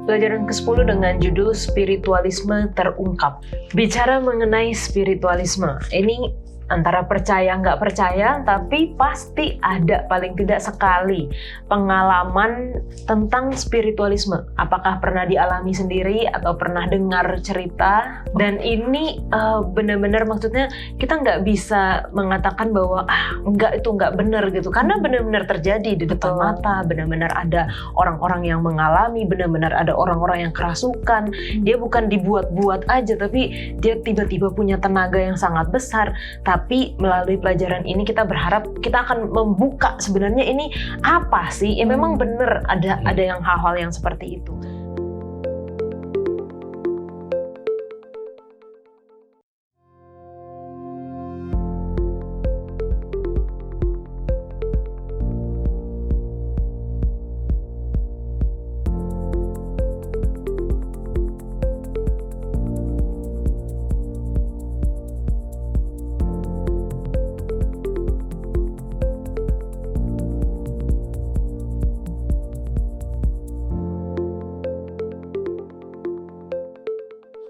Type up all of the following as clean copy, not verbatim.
Pelajaran ke-10 dengan judul Spiritualisme Terungkap. Bicara mengenai spiritualisme, ini antara percaya nggak percaya, tapi pasti ada paling tidak sekali pengalaman tentang spiritualisme. Apakah pernah dialami sendiri atau pernah dengar cerita? Dan ini benar-benar maksudnya kita nggak bisa mengatakan bahwa itu nggak benar gitu, karena benar-benar terjadi di depan mata, benar-benar ada orang-orang yang mengalami, benar-benar ada orang-orang yang kerasukan. Dia bukan dibuat-buat aja, tapi dia tiba-tiba punya tenaga yang sangat besar. Tapi melalui pelajaran ini kita berharap kita akan membuka sebenarnya ini apa sih? Ya memang benar ada yang hal-hal yang seperti itu.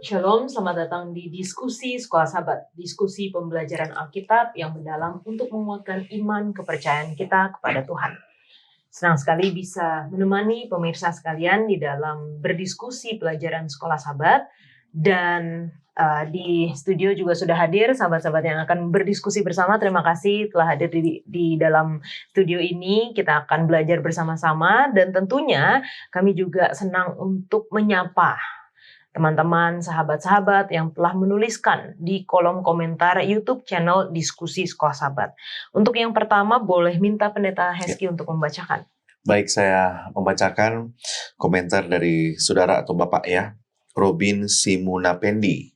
Shalom, selamat datang di Diskusi Sekolah Sahabat, diskusi pembelajaran Alkitab yang mendalam untuk menguatkan iman kepercayaan kita kepada Tuhan. Senang sekali bisa menemani pemirsa sekalian di dalam berdiskusi pelajaran Sekolah Sahabat, dan di studio juga sudah hadir sahabat-sahabat yang akan berdiskusi bersama. Terima kasih telah hadir di dalam studio ini. Kita akan belajar bersama-sama, dan tentunya kami juga senang untuk menyapa teman-teman, sahabat-sahabat yang telah menuliskan di kolom komentar YouTube channel Diskusi Sekolah Sahabat. Untuk yang pertama, boleh minta Pendeta Heski untuk membacakan. Baik, saya membacakan komentar dari saudara atau bapak ya, Robin Simunapendi.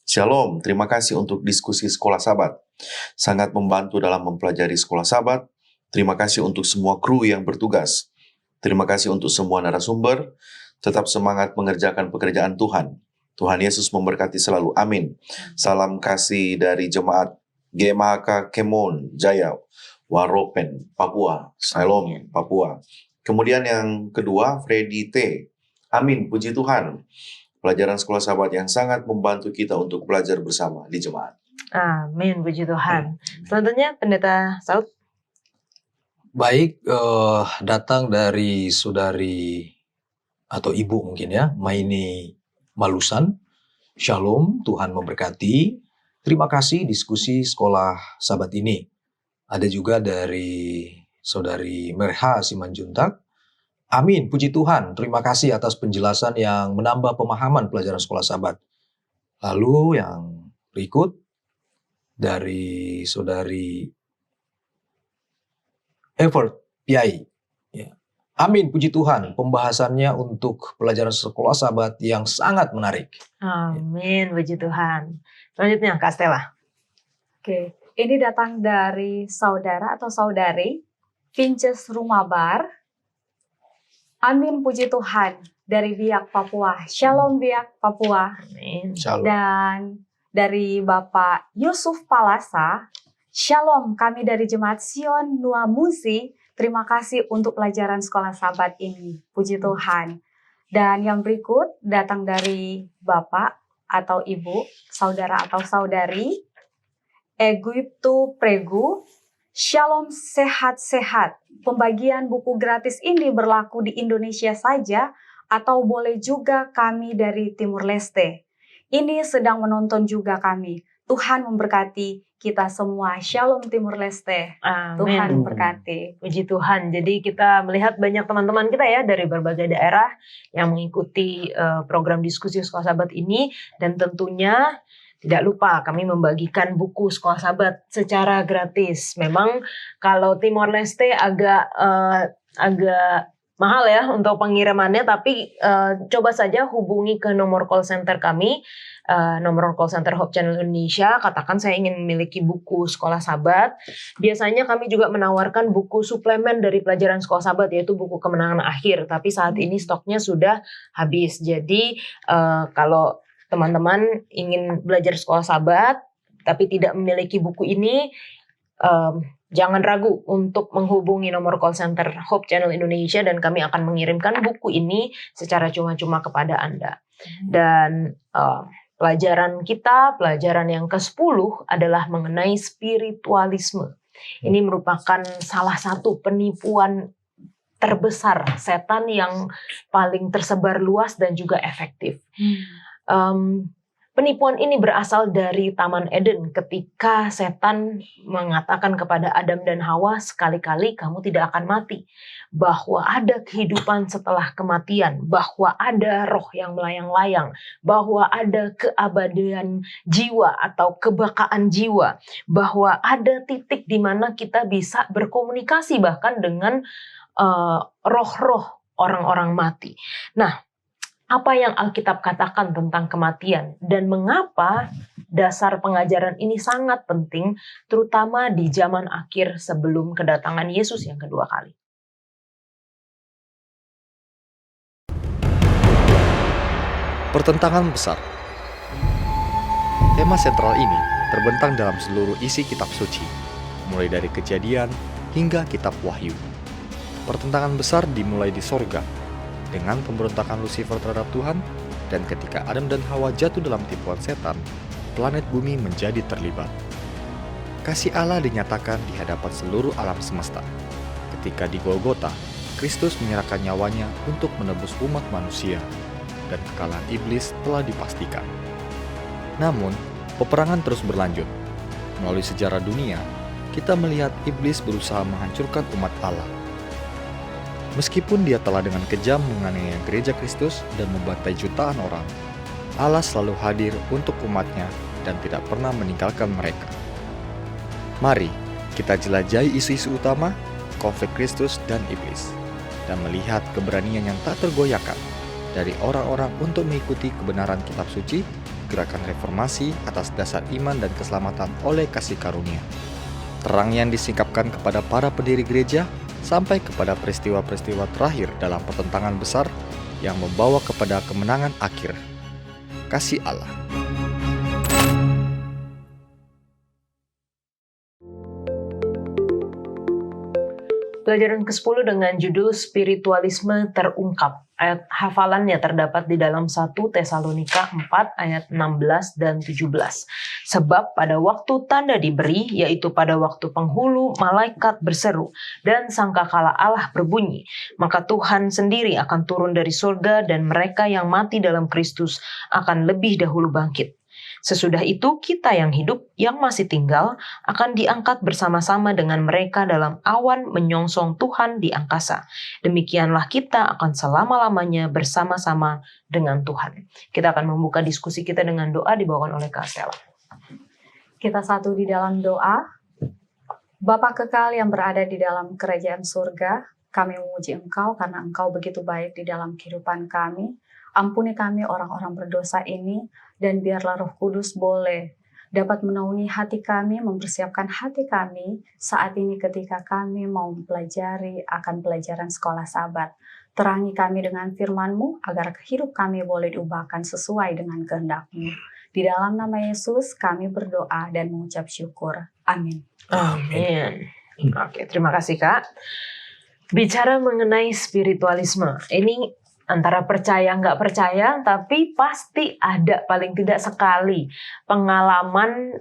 Shalom, terima kasih untuk Diskusi Sekolah Sahabat. Sangat membantu dalam mempelajari Sekolah Sahabat. Terima kasih untuk semua kru yang bertugas. Terima kasih untuk semua narasumber. Tetap semangat mengerjakan pekerjaan Tuhan. Tuhan Yesus memberkati selalu. Amin. Salam kasih dari Jemaat GMHK Kemon Jaya, Waropen, Papua. Shalom, Papua. Kemudian yang kedua, Freddy T. Amin, puji Tuhan. Pelajaran Sekolah Sahabat yang sangat membantu kita untuk belajar bersama di Jemaat. Amin, puji Tuhan. Selanjutnya, Pendeta Saud. Baik, datang dari saudari atau ibu mungkin ya, Maini Malusan. Shalom, Tuhan memberkati. Terima kasih diskusi Sekolah Sahabat ini. Ada juga dari saudari Merha Simanjuntak. Amin, puji Tuhan. Terima kasih atas penjelasan yang menambah pemahaman pelajaran Sekolah Sahabat. Lalu yang berikut dari saudari Evert Piai. Amin, puji Tuhan. Pembahasannya untuk pelajaran Sekolah Sahabat yang sangat menarik. Amin, puji Tuhan. Selanjutnya, Kak Stella. Oke, ini datang dari saudara atau saudari Vinces Rumabar. Amin, puji Tuhan. Dari Biak, Papua. Shalom Biak, Papua. Amin. Shalom. Dan dari Bapak Yusuf Palasa. Shalom, kami dari Jemaat Sion Nuamuzi. Terima kasih untuk pelajaran Sekolah Sahabat ini. Puji Tuhan. Dan yang berikut datang dari Bapak atau Ibu, saudara atau saudari, Eguiptu Pregu. Shalom, sehat-sehat. Pembagian buku gratis ini berlaku di Indonesia saja atau boleh juga kami dari Timur Leste. Ini sedang menonton juga kami. Tuhan memberkati kita semua. Shalom Timur Leste. Amin. Tuhan memberkati. Puji Tuhan. Jadi kita melihat banyak teman-teman kita ya dari berbagai daerah yang mengikuti program diskusi Sekolah Sahabat ini, dan tentunya tidak lupa kami membagikan buku Sekolah Sahabat secara gratis. Memang kalau Timor Leste agak mahal ya untuk pengirimannya, tapi coba saja hubungi ke nomor call center kami, nomor call center Hope Channel Indonesia. Katakan saya ingin memiliki buku Sekolah Sahabat. Biasanya kami juga menawarkan buku suplemen dari pelajaran Sekolah Sahabat, yaitu buku Kemenangan Akhir. Tapi saat ini stoknya sudah habis. Jadi kalau teman-teman ingin belajar Sekolah Sahabat tapi tidak memiliki buku ini, Jangan ragu untuk menghubungi nomor call center Hope Channel Indonesia dan kami akan mengirimkan buku ini secara cuma-cuma kepada Anda. Dan pelajaran yang ke-10 adalah mengenai spiritualisme. Ini merupakan salah satu penipuan terbesar setan yang paling tersebar luas dan juga efektif. Penipuan ini berasal dari Taman Eden ketika setan mengatakan kepada Adam dan Hawa, sekali-kali kamu tidak akan mati. Bahwa ada kehidupan setelah kematian, bahwa ada roh yang melayang-layang, bahwa ada keabadian jiwa atau kebakaan jiwa, bahwa ada titik di mana kita bisa berkomunikasi bahkan dengan roh-roh orang-orang mati. Nah, apa yang Alkitab katakan tentang kematian dan mengapa dasar pengajaran ini sangat penting, terutama di zaman akhir sebelum kedatangan Yesus yang kedua kali. Pertentangan besar. Tema sentral ini terbentang dalam seluruh isi kitab suci, mulai dari Kejadian hingga kitab Wahyu. Pertentangan besar dimulai di sorga, dengan pemberontakan Lucifer terhadap Tuhan, dan ketika Adam dan Hawa jatuh dalam tipuan setan, planet bumi menjadi terlibat. Kasih Allah dinyatakan di hadapan seluruh alam semesta. Ketika di Golgota, Kristus menyerahkan nyawanya untuk menebus umat manusia, dan kekalahan iblis telah dipastikan. Namun, peperangan terus berlanjut. Melalui sejarah dunia, kita melihat iblis berusaha menghancurkan umat Allah. Meskipun dia telah dengan kejam menganiaya gereja Kristus dan membantai jutaan orang, Allah selalu hadir untuk umatnya dan tidak pernah meninggalkan mereka. Mari kita jelajahi isu-isu utama, konflik Kristus dan iblis, dan melihat keberanian yang tak tergoyahkan dari orang-orang untuk mengikuti kebenaran kitab suci, gerakan reformasi atas dasar iman dan keselamatan oleh kasih karunia. Terang yang disingkapkan kepada para pendiri gereja sampai kepada peristiwa-peristiwa terakhir dalam pertentangan besar yang membawa kepada kemenangan akhir. Kasih Allah. Pelajaran ke-10 dengan judul Spiritualisme Terungkap. Ayat hafalannya terdapat di dalam 1 Tesalonika 4 ayat 16 dan 17. Sebab pada waktu tanda diberi, yaitu pada waktu penghulu malaikat berseru dan sangkakala Allah berbunyi, maka Tuhan sendiri akan turun dari surga dan mereka yang mati dalam Kristus akan lebih dahulu bangkit. Sesudah itu kita yang hidup, yang masih tinggal, akan diangkat bersama-sama dengan mereka dalam awan menyongsong Tuhan di angkasa. Demikianlah kita akan selama-lamanya bersama-sama dengan Tuhan. Kita akan membuka diskusi kita dengan doa dibawakan oleh Kak Stella. Kita satu di dalam doa. Bapa kekal yang berada di dalam kerajaan surga, kami memuji Engkau karena Engkau begitu baik di dalam kehidupan kami. Ampuni kami orang-orang berdosa ini, dan biarlah Roh Kudus boleh dapat menaungi hati kami, mempersiapkan hati kami saat ini ketika kami mau mempelajari akan pelajaran sekolah Sabat. Terangi kami dengan firman-Mu agar hidup kami boleh diubahkan sesuai dengan kehendak-Mu. Di dalam nama Yesus kami berdoa dan mengucap syukur. Amin. Amin. Oke, terima kasih Kak. Bicara mengenai spiritualisme, ini antara percaya nggak percaya, tapi pasti ada paling tidak sekali pengalaman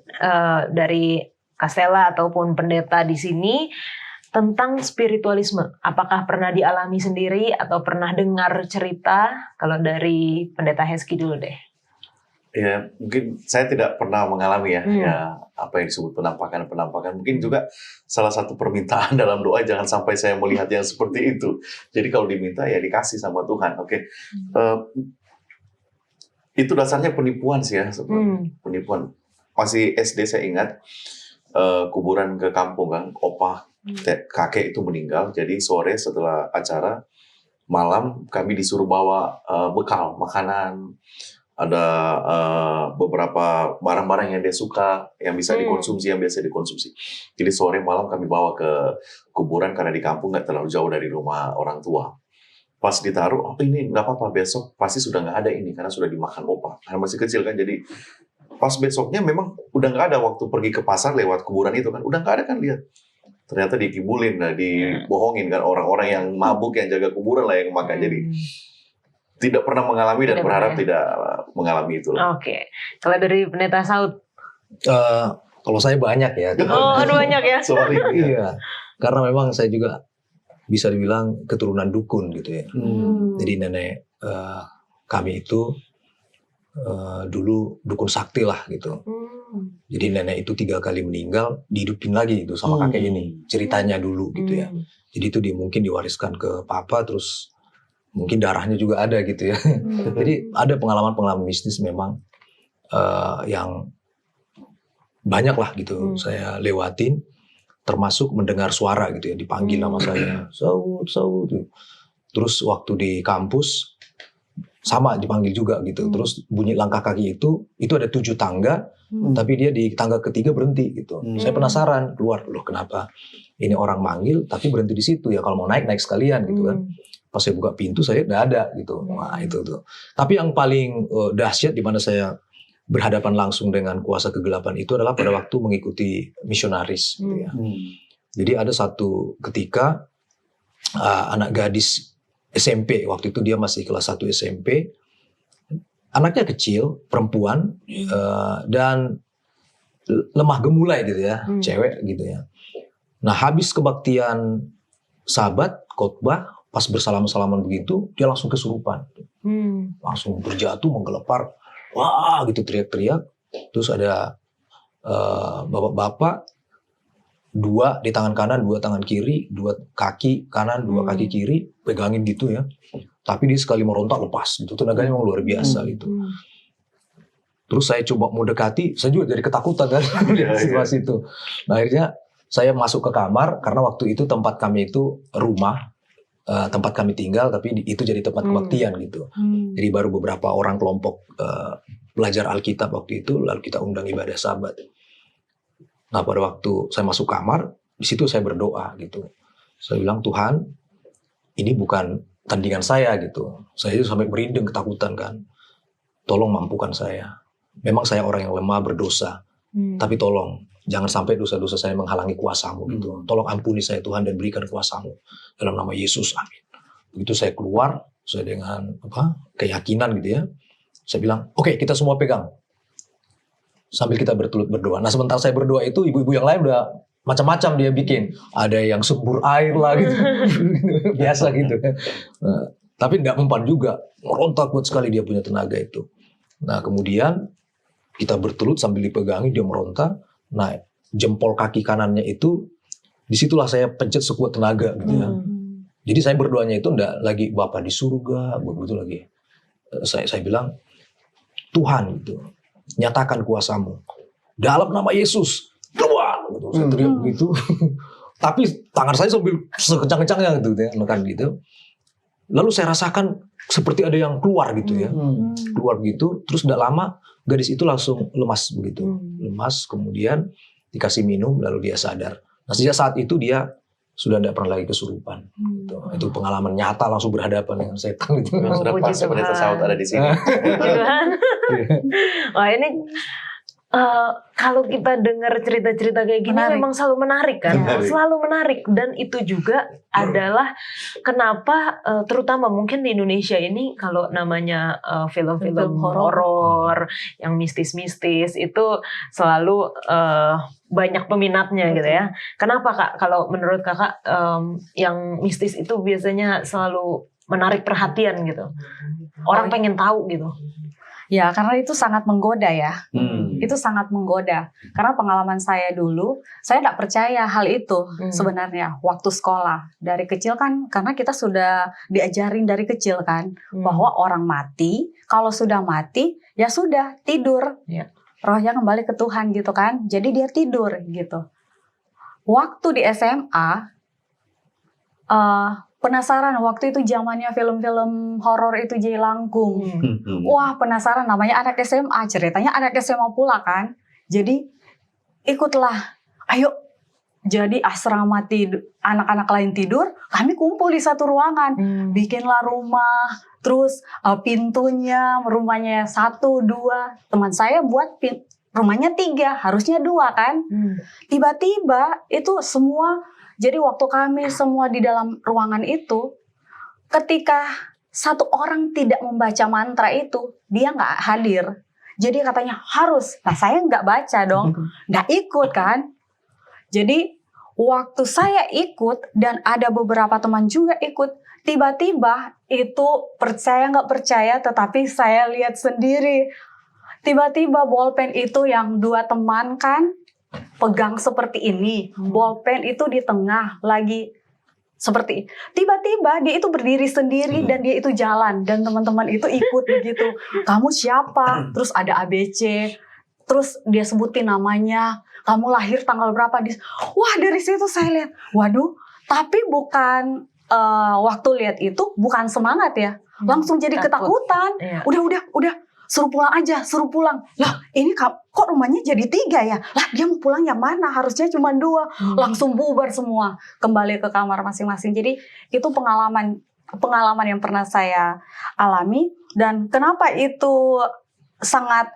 dari Kastela ataupun pendeta di sini tentang spiritualisme. Apakah pernah dialami sendiri atau pernah dengar cerita? Kalau dari pendeta Heski dulu deh. Ya, mungkin saya tidak pernah mengalami ya apa yang disebut penampakan. Mungkin juga salah satu permintaan dalam doa jangan sampai saya melihat yang seperti itu. Jadi kalau diminta ya dikasih sama Tuhan. Oke. Itu dasarnya penipuan sih ya, penipuan. Masih SD saya ingat kuburan ke kampung kan, kakek itu meninggal. Jadi sore setelah acara malam kami disuruh bawa bekal makanan. Ada beberapa barang-barang yang dia suka, yang bisa dikonsumsi, yang biasa dikonsumsi. Jadi sore malam kami bawa ke kuburan karena di kampung nggak terlalu jauh dari rumah orang tua. Pas ditaruh, ini nggak apa-apa, besok pasti sudah nggak ada ini karena sudah dimakan opa. Karena masih kecil kan, jadi pas besoknya memang udah nggak ada waktu pergi ke pasar lewat kuburan itu kan, udah nggak ada kan lihat. ternyata dikibulin, dibohongin kan orang-orang yang mabuk, yang jaga kuburan lah yang makan. Jadi tidak pernah mengalami dan Tidak berharap pernah. tidak mengalami itu lah. Oke. Kalau dari Pendeta Saud, Kalau saya banyak ya. oh aduh banyak ya. Sorry. Iya, karena memang saya juga bisa dibilang keturunan dukun gitu ya. Jadi nenek kami itu dulu dukun sakti lah gitu. Jadi nenek itu 3 kali meninggal, dihidupin lagi itu sama kakek ini. Ceritanya dulu gitu ya. Jadi itu mungkin diwariskan ke papa, terus mungkin darahnya juga ada gitu ya. Jadi ada pengalaman-pengalaman mistis memang yang banyak lah gitu saya lewatin, termasuk mendengar suara gitu ya, dipanggil nama saya, Saud, Saud. Terus waktu di kampus sama dipanggil juga gitu. Terus bunyi langkah kaki itu ada 7 tangga, tapi dia di tangga ketiga berhenti gitu. Saya penasaran, keluar, loh kenapa ini orang manggil tapi berhenti di situ ya, kalau mau naik sekalian gitu kan. Pas saya buka pintu saya nggak ada gitu. Wah itu tuh. Tapi yang paling dahsyat di mana saya berhadapan langsung dengan kuasa kegelapan itu adalah pada waktu mengikuti misionaris gitu ya. Jadi ada satu ketika anak gadis SMP, waktu itu dia masih kelas 1 SMP, anaknya kecil, perempuan, dan lemah gemulai gitu ya, cewek gitu ya. Nah habis kebaktian sahabat khotbah, pas bersalam-salaman begitu, dia langsung kesurupan. Langsung terjatuh, menggelepar, wah gitu teriak-teriak. Terus ada bapak-bapak, 2 di tangan kanan, 2 tangan kiri, 2 kaki kanan, 2 kaki kiri, pegangin gitu ya. Tapi dia sekali merontak lepas gitu, tenaganya memang luar biasa gitu. Terus saya coba mau dekati, saya juga jadi ketakutan kan lihat situasi itu. Nah akhirnya saya masuk ke kamar, karena waktu itu tempat kami itu rumah, tempat kami tinggal, tapi itu jadi tempat kebaktian gitu. Jadi baru beberapa orang kelompok belajar Alkitab waktu itu, lalu kita undang ibadah Sabat. Nah pada waktu saya masuk kamar, di situ saya berdoa gitu. Saya bilang, Tuhan, ini bukan tandingan saya gitu. Saya itu sampai merinding ketakutan kan. Tolong mampukan saya. Memang saya orang yang lemah, berdosa. Tapi tolong, jangan sampai dosa-dosa saya menghalangi kuasa-Mu gitu. Tolong ampuni saya Tuhan dan berikan kuasa-Mu. Dalam nama Yesus, amin. Begitu saya keluar, saya dengan keyakinan gitu ya. Saya bilang, oke, kita semua pegang. Sambil kita berdoa. Nah sementara saya berdoa itu, ibu-ibu yang lain udah macam-macam dia bikin. Ada yang sembur air lah gitu. Biasa gitu. Tapi tidak mempan juga. Merontak kuat sekali dia punya tenaga itu. Nah kemudian kita bertelut sambil dipegangi, dia meronta. Nah, jempol kaki kanannya itu, disitulah saya pencet sekuat tenaga gitu ya. Jadi saya berdoanya itu enggak lagi Bapa di surga, begitu lagi. Saya bilang, Tuhan gitu, nyatakan kuasa-Mu. Dalam nama Yesus, keluar. Gitu. Saya teriak begitu. Tapi tangan saya sambil sekencang-kencangnya gitu ya, menekan gitu. Lalu saya rasakan seperti ada yang keluar gitu ya. Keluar gitu, terus tidak lama gadis itu langsung lemas begitu. Lemas, kemudian dikasih minum, lalu dia sadar. Nah sejak saat itu dia sudah tidak pernah lagi kesurupan. Gitu. Itu pengalaman nyata, langsung berhadapan dengan setan. Gitu. Sudah pas Pendeta Saud ada di sini. Tuhan. Wah ini kalau kita dengar cerita-cerita kayak gini Menarik. memang selalu menarik kan, Menarik. selalu menarik. Dan itu juga adalah kenapa terutama mungkin di Indonesia ini kalau namanya film-film Film horor. horor yang mistis-mistis itu selalu banyak peminatnya gitu ya. Kenapa Kak? Kalau menurut Kakak yang mistis itu biasanya selalu menarik perhatian gitu. Orang pengen tahu gitu. Ya, karena itu sangat menggoda ya. Itu sangat menggoda. Karena pengalaman saya dulu, saya tidak percaya hal itu sebenarnya waktu sekolah. Dari kecil kan, karena kita sudah diajarin dari kecil kan, bahwa orang mati, kalau sudah mati, ya sudah tidur. Ya. Rohnya kembali ke Tuhan gitu kan. Jadi dia tidur gitu. Waktu di SMA, penasaran waktu itu zamannya film-film horor itu Jailangkung. Wah penasaran, namanya anak SMA, ceritanya anak SMA pula kan. Jadi ikutlah, ayo. Jadi asrama tidur, anak-anak lain tidur, kami kumpul di satu ruangan. Bikinlah rumah, terus pintunya, rumahnya 1, 2. Teman saya buat rumahnya 3, harusnya 2 kan. Tiba-tiba itu semua Jadi waktu kami semua di dalam ruangan itu, ketika satu orang tidak membaca mantra itu, dia nggak hadir. Jadi katanya harus. Nah saya nggak baca dong, nggak ikut kan. Jadi waktu saya ikut dan ada beberapa teman juga ikut, tiba-tiba itu percaya nggak percaya, tetapi saya lihat sendiri. Tiba-tiba bolpen itu yang 2 teman kan pegang seperti ini, bolpen itu di tengah lagi seperti tiba-tiba dia itu berdiri sendiri dan dia itu jalan dan teman-teman itu ikut begitu. Kamu siapa? Terus ada ABC, terus dia sebutin namanya, kamu lahir tanggal berapa? Wah dari situ saya lihat, waduh, tapi bukan waktu lihat itu bukan semangat ya, langsung jadi ketakutan. Iya. Udah. Suruh pulang aja, suruh pulang. Lah ini kok rumahnya jadi 3 ya? Lah dia mau pulang yang mana? Harusnya cuma 2. Langsung bubar semua. Kembali ke kamar masing-masing. Jadi itu pengalaman yang pernah saya alami. Dan kenapa itu sangat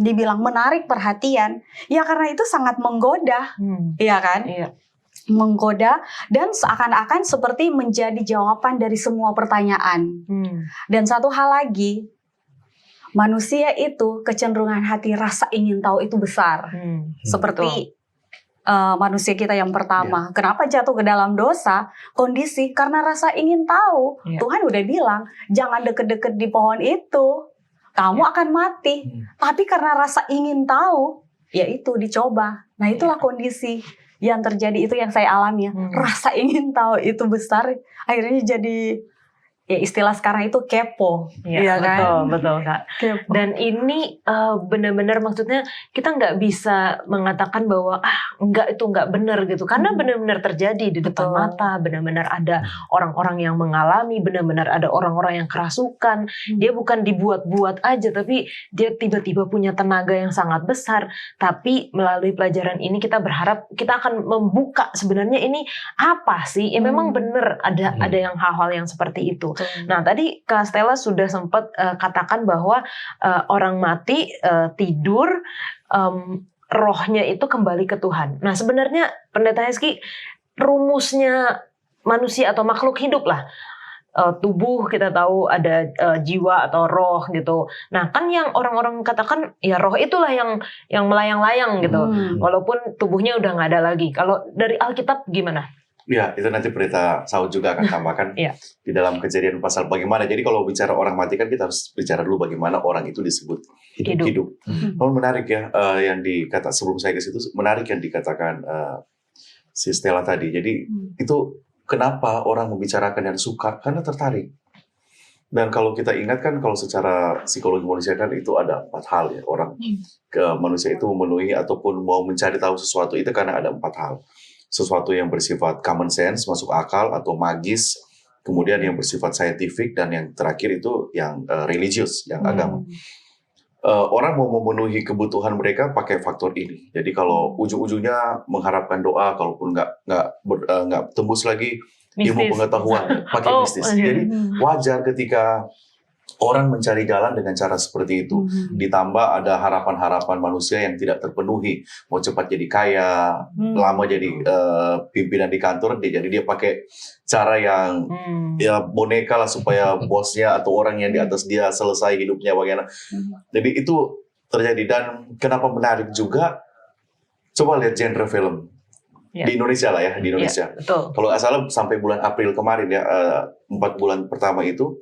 dibilang menarik perhatian. Ya karena itu sangat menggoda. Iya kan? Iya. Menggoda dan seakan-akan seperti menjadi jawaban dari semua pertanyaan. Dan satu hal lagi, manusia itu kecenderungan hati rasa ingin tahu itu besar. Seperti manusia kita yang pertama. Kenapa jatuh ke dalam dosa? Kondisi karena rasa ingin tahu. Tuhan udah bilang, jangan deket-deket di pohon itu. Kamu akan mati. Tapi karena rasa ingin tahu, ya itu dicoba. Nah itulah kondisi yang terjadi, itu yang saya alami ya. Rasa ingin tahu itu besar. Akhirnya jadi ya istilah sekarang itu kepo, ya kan? Betul Kak. Kepo. Dan ini benar-benar maksudnya kita nggak bisa mengatakan bahwa itu nggak benar gitu, karena benar-benar terjadi di depan mata, benar-benar ada orang-orang yang mengalami, benar-benar ada orang-orang yang kerasukan. Dia bukan dibuat-buat aja, tapi dia tiba-tiba punya tenaga yang sangat besar. Tapi melalui pelajaran ini kita berharap kita akan membuka sebenarnya ini apa sih? Ya memang benar ada yang hal-hal yang seperti itu. Nah tadi Kak Stella sudah sempat katakan bahwa orang mati tidur, rohnya itu kembali ke Tuhan. Nah sebenarnya Pendeta Heski, rumusnya manusia atau makhluk hidup lah, tubuh kita tahu ada jiwa atau roh gitu. Nah kan yang orang-orang katakan ya roh itulah yang melayang-layang gitu, walaupun tubuhnya udah nggak ada lagi. Kalau dari Alkitab gimana? Ya, itu nanti Pendeta Saud juga akan tambahkan di dalam Kejadian pasal bagaimana. Jadi kalau bicara orang mati kan kita harus bicara dulu bagaimana orang itu disebut hidup. Namun menarik ya, yang dikata sebelum saya ke situ, menarik yang dikatakan si Stella tadi. Jadi itu kenapa orang membicarakan dan suka? Karena tertarik. Dan kalau kita ingat kan, kalau secara psikologi manusia kan itu ada 4 hal ya. Orang manusia itu memenuhi ataupun mau mencari tahu sesuatu itu karena ada 4 hal. Sesuatu yang bersifat common sense, masuk akal atau magis, kemudian yang bersifat scientific, dan yang terakhir itu yang religius, yang agama. Orang mau memenuhi kebutuhan mereka pakai faktor ini. Jadi kalau ujung-ujungnya mengharapkan doa, kalaupun nggak tembus lagi ilmu pengetahuan, pakai mistis. Jadi wajar ketika orang mencari jalan dengan cara seperti itu. Ditambah ada harapan-harapan manusia yang tidak terpenuhi. Mau cepat jadi kaya, lama jadi pimpinan di kantor, jadi dia pakai cara yang ya boneka lah supaya bosnya atau orang yang di atas dia selesai hidupnya bagaimana. Jadi itu terjadi. Dan kenapa menarik juga, coba lihat genre film. Di Indonesia lah ya, di Indonesia. Kalau nggak salah sampai bulan April kemarin ya, 4 bulan pertama itu,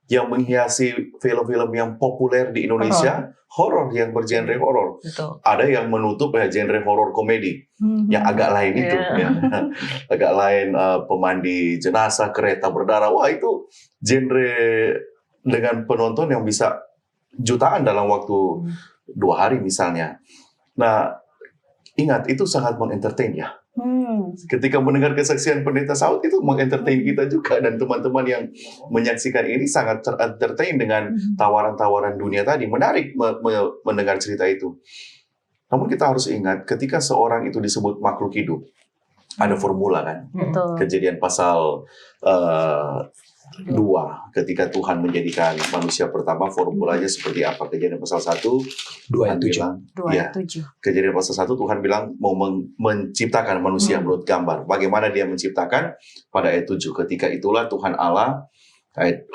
yang menghiasi film-film yang populer di Indonesia, horor yang bergenre horor. Ada yang menutup genre horor komedi, yang agak lain itu. Ya. Agak lain, pemandi jenazah, kereta berdarah. Wah itu genre dengan penonton yang bisa jutaan dalam waktu 2 hari misalnya. Nah, ingat itu sangat mengentertain ya. Ketika mendengar kesaksian Pendeta Saud itu mengentertain kita juga, dan teman-teman yang menyaksikan ini sangat entertain dengan tawaran-tawaran dunia tadi. Menarik mendengar cerita itu. Namun kita harus ingat, ketika seorang itu disebut makhluk hidup, ada formula kan. Kejadian pasal 2. Ketika Tuhan menjadikan manusia pertama, formulanya seperti apa? Kejadian pasal 1, 2 Tuhan ayat 7. bilang, 2 ya, ayat 7. Kejadian pasal 1 Tuhan bilang mau menciptakan manusia menurut gambar. Bagaimana dia menciptakan? Pada ayat 7. Ketika itulah Tuhan Allah,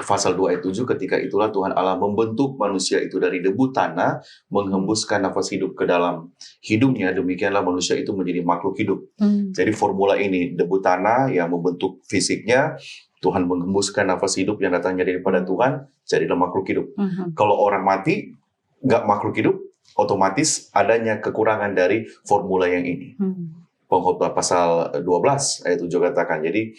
pasal 2 ayat 7, ketika itulah Tuhan Allah membentuk manusia itu dari debu tanah, menghembuskan nafas hidup ke dalam hidungnya, demikianlah manusia itu menjadi makhluk hidup. Jadi formula ini, debu tanah yang membentuk fisiknya, Tuhan menghembuskan nafas hidup yang datangnya daripada Tuhan, jadilah makhluk hidup. Kalau orang mati, nggak makhluk hidup, otomatis adanya kekurangan dari formula yang ini. Pengkhotbah pasal 12 ayat 7 katakan, jadi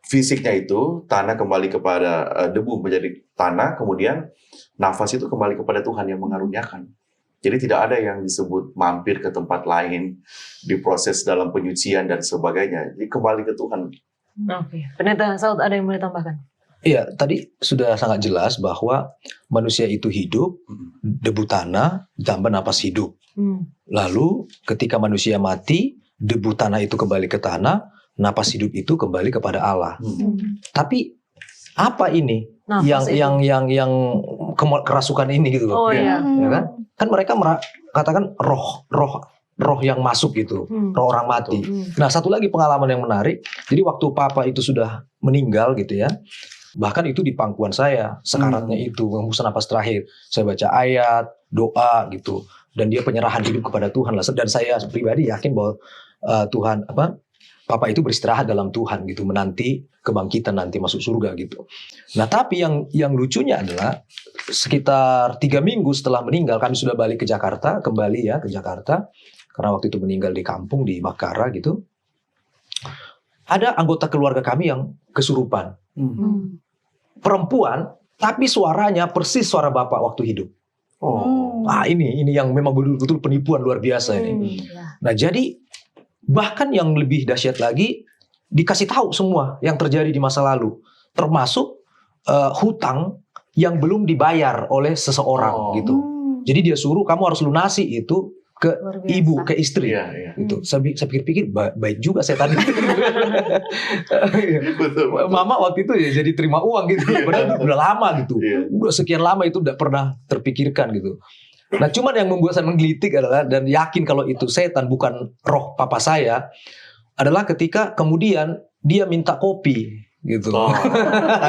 fisiknya itu, tanah kembali kepada debu menjadi tanah, kemudian nafas itu kembali kepada Tuhan yang mengaruniakan. Jadi tidak ada yang disebut mampir ke tempat lain, diproses dalam penyucian dan sebagainya. Jadi kembali ke Tuhan. Oke, Pendeta Saud ada yang boleh tambahkan? Iya, tadi sudah sangat jelas bahwa manusia itu hidup, debu tanah, ditambah napas hidup. Lalu ketika manusia mati, debu tanah itu kembali ke tanah, napas hidup itu kembali kepada Allah. Tapi apa ini Nafas itu. yang kerasukan ini gitu loh? Oh iya. Ya kan? Kan mereka katakan roh yang masuk gitu, roh orang mati. Nah, satu lagi pengalaman yang menarik. Jadi waktu Papa itu sudah meninggal gitu ya, bahkan itu di pangkuan saya, sekaratnya itu, menghembuskan napas terakhir. Saya baca ayat, doa gitu, dan dia penyerahan hidup kepada Tuhan lah. Dan saya pribadi yakin bahwa Papa itu beristirahat dalam Tuhan gitu, menanti kebangkitan nanti masuk surga gitu. Nah, tapi yang lucunya adalah sekitar 3 minggu setelah meninggal, kami sudah balik ke Jakarta, kembali ya ke Jakarta, karena waktu itu meninggal di kampung di Bakara gitu. Ada anggota keluarga kami yang kesurupan. Perempuan, tapi suaranya persis suara Bapak waktu hidup. Nah, ini yang memang betul-betul penipuan luar biasa ini. Nah, jadi bahkan yang lebih dahsyat lagi, dikasih tahu semua yang terjadi di masa lalu, termasuk hutang yang belum dibayar oleh seseorang gitu. Jadi dia suruh kamu harus lunasi itu ke ibu, ke istri. Gitu. Saya pikir-pikir baik juga setan itu. Mama waktu itu ya jadi terima uang gitu. Padahal udah lama gitu. Udah sekian lama itu udah pernah terpikirkan gitu. Nah, cuman yang membuat saya menggelitik adalah, dan yakin kalau itu setan bukan roh papa saya, adalah ketika kemudian dia minta kopi gitu.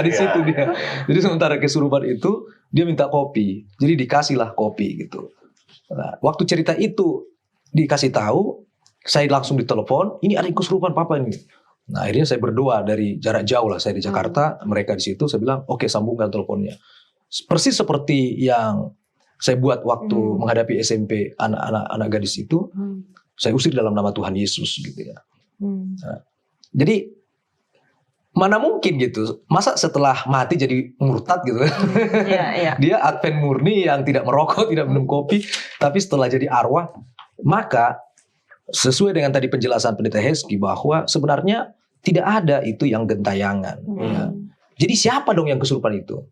Di situ dia. Jadi sementara kesurupan itu dia minta kopi. Jadi dikasihlah kopi gitu. Nah, waktu cerita itu dikasih tahu, saya langsung ditelepon, ini ada kesurupan papa ini. Nah, akhirnya saya berdoa dari jarak jauh lah, saya di Jakarta, mereka di situ, saya bilang, oke, sambungkan teleponnya. Persis seperti yang saya buat waktu menghadapi SMP anak gadis itu, saya usir dalam nama Tuhan Yesus gitu ya. Nah, jadi mana mungkin gitu, masa setelah mati jadi murtad gitu kan? Dia Advent murni yang tidak merokok, tidak minum kopi, tapi setelah jadi arwah, maka sesuai dengan tadi penjelasan Pendeta Heski bahwa sebenarnya tidak ada itu yang gentayangan. Ya. Jadi siapa dong yang kesurupan itu?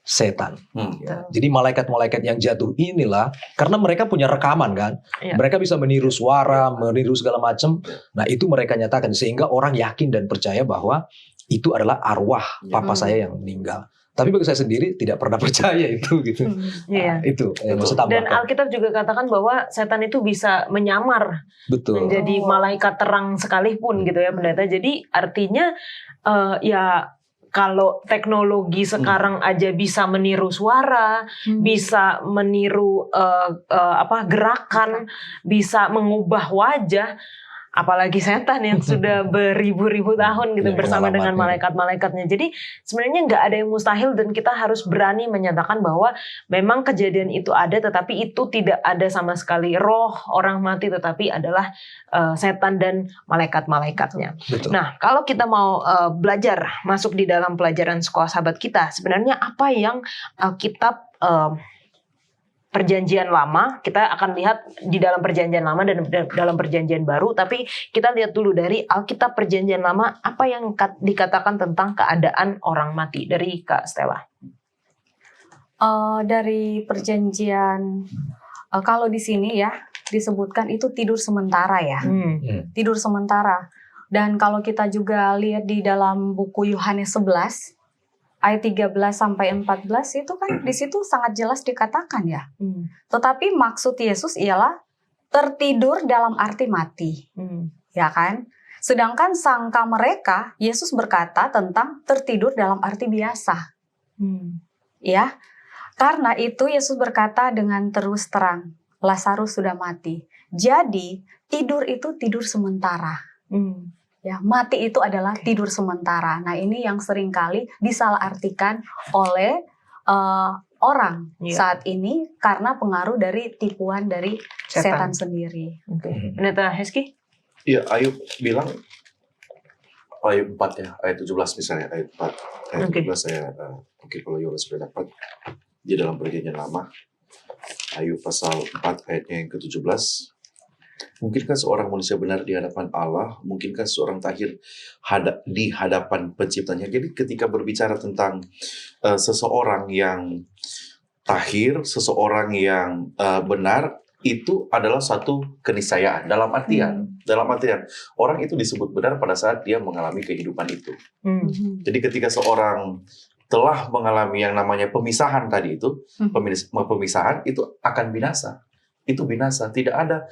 Setan. Ya. Jadi malaikat-malaikat yang jatuh inilah, karena mereka punya rekaman kan, mereka bisa meniru suara, meniru segala macam. Nah, itu mereka nyatakan sehingga orang yakin dan percaya bahwa itu adalah arwah papa saya yang meninggal. Tapi bagi saya sendiri tidak pernah percaya itu gitu. Nah, itu yang saya tambahkan. Dan Alkitab juga katakan bahwa setan itu bisa menyamar menjadi malaikat terang sekalipun gitu ya Pendeta. Jadi artinya ya kalau teknologi sekarang aja bisa meniru suara, bisa meniru gerakan, bisa mengubah wajah, apalagi setan yang sudah beribu-ribu tahun gitu bersama dengan malaikat-malaikatnya. Jadi sebenarnya nggak ada yang mustahil dan kita harus berani menyatakan bahwa memang kejadian itu ada, tetapi itu tidak ada sama sekali roh orang mati, tetapi adalah setan dan malaikat-malaikatnya. Nah, kalau kita mau belajar masuk di dalam pelajaran sekolah sahabat kita, sebenarnya apa yang Alkitab Perjanjian Lama, kita akan lihat di dalam Perjanjian Lama dan dalam Perjanjian Baru, tapi kita lihat dulu dari Alkitab Perjanjian Lama, apa yang dikatakan tentang keadaan orang mati, dari Kak Stella. Dari Perjanjian, kalau di sini ya disebutkan itu tidur sementara ya, tidur sementara. Dan kalau kita juga lihat di dalam buku Yohanes 11 ayat 13 sampai 14 itu kan di situ sangat jelas dikatakan ya. Tetapi maksud Yesus ialah tertidur dalam arti mati. Ya kan? Sedangkan sangka mereka Yesus berkata tentang tertidur dalam arti biasa. Ya. Karena itu Yesus berkata dengan terus terang, Lazarus sudah mati. Jadi tidur itu tidur sementara. Ya, mati itu adalah tidur sementara. Nah, ini yang seringkali disalahartikan oleh orang saat ini karena pengaruh dari tipuan dari setan sendiri. Pendeta Heski? Iya, Ayub bilang Ayub 4 ya, ayat 17 misalnya, ayat 4. Ayat 17 saya mungkin kalau Yola sudah dapat di dalam perjanjian lama. Ayub pasal 4 ayatnya yang ke-17. Mungkinkah seorang manusia benar di hadapan Allah? Mungkinkah seorang tahir di hadapan penciptanya? Jadi ketika berbicara tentang seseorang yang tahir, seseorang yang benar, itu adalah satu keniscayaan. Dalam artian orang itu disebut benar pada saat dia mengalami kehidupan itu. Jadi ketika seorang telah mengalami yang namanya pemisahan tadi itu, pemisahan itu akan binasa. Itu binasa, tidak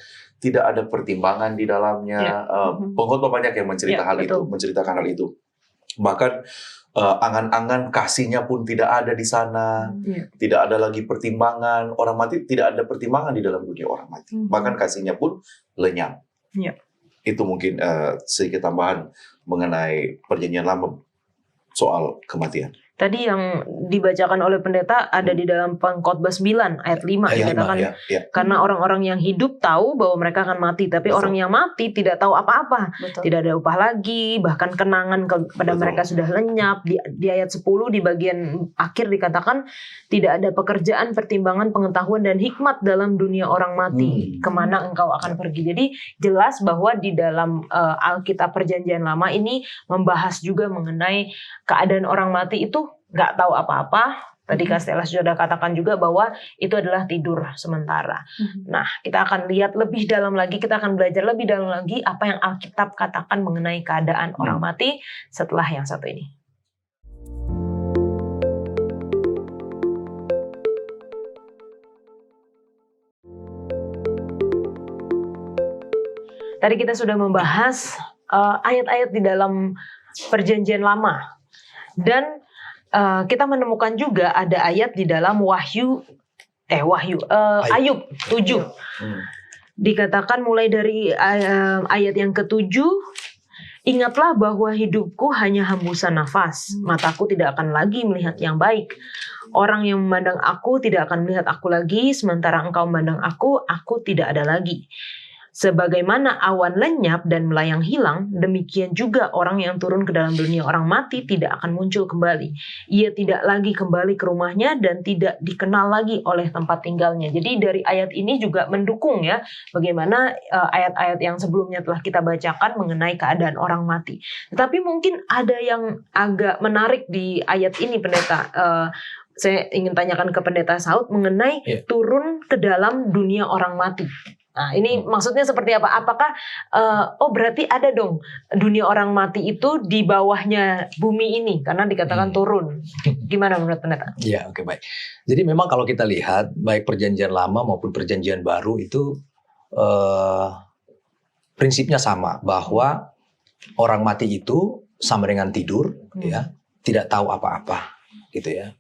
ada pertimbangan di dalamnya. Pengkhotbah banyak yang menceritakan hal itu. Bahkan angan-angan kasihnya pun tidak ada di sana. Tidak ada lagi pertimbangan. Orang mati tidak ada pertimbangan di dalam dunia orang mati. Bahkan kasihnya pun lenyap. Itu mungkin sedikit tambahan mengenai perjanjian lama soal kematian. Tadi yang dibacakan oleh pendeta ada di dalam Pengkhotbah 9 ayat 5 dikatakan karena orang-orang yang hidup tahu bahwa mereka akan mati, tapi orang yang mati tidak tahu apa-apa. Tidak ada upah lagi, bahkan kenangan kepada mereka sudah lenyap. Di ayat 10 di bagian akhir dikatakan tidak ada pekerjaan, pertimbangan, pengetahuan dan hikmat dalam dunia orang mati. Kemana engkau akan pergi? Jadi jelas bahwa di dalam Alkitab Perjanjian Lama ini membahas juga mengenai keadaan orang mati itu nggak tahu apa-apa. Tadi Kastela sudah katakan juga bahwa itu adalah tidur sementara. Nah, kita akan lihat lebih dalam lagi, kita akan belajar lebih dalam lagi apa yang Alkitab katakan mengenai keadaan orang mati setelah yang satu ini. Tadi kita sudah membahas ayat-ayat di dalam Perjanjian Lama. Dan kita menemukan juga ada ayat di dalam Ayub 7. Dikatakan mulai dari ayat yang ke-7, ingatlah bahwa hidupku hanya hembusan nafas, mataku tidak akan lagi melihat yang baik. Orang yang memandang aku tidak akan melihat aku lagi, sementara engkau memandang aku tidak ada lagi. Sebagaimana awan lenyap dan melayang hilang, demikian juga orang yang turun ke dalam dunia orang mati tidak akan muncul kembali. Ia tidak lagi kembali ke rumahnya dan tidak dikenal lagi oleh tempat tinggalnya. Jadi dari ayat ini juga mendukung ya bagaimana ayat-ayat yang sebelumnya telah kita bacakan mengenai keadaan orang mati. Tetapi mungkin ada yang agak menarik di ayat ini, Pendeta. Saya ingin tanyakan ke Pendeta Saud mengenai turun ke dalam dunia orang mati. Nah, ini maksudnya seperti apa? Apakah berarti ada dong dunia orang mati itu di bawahnya bumi ini karena dikatakan turun. Gimana menurut pendeta? Ya, oke, baik. Jadi memang kalau kita lihat baik perjanjian lama maupun perjanjian baru itu prinsipnya sama, bahwa orang mati itu sama dengan tidur, ya, tidak tahu apa-apa, gitu ya.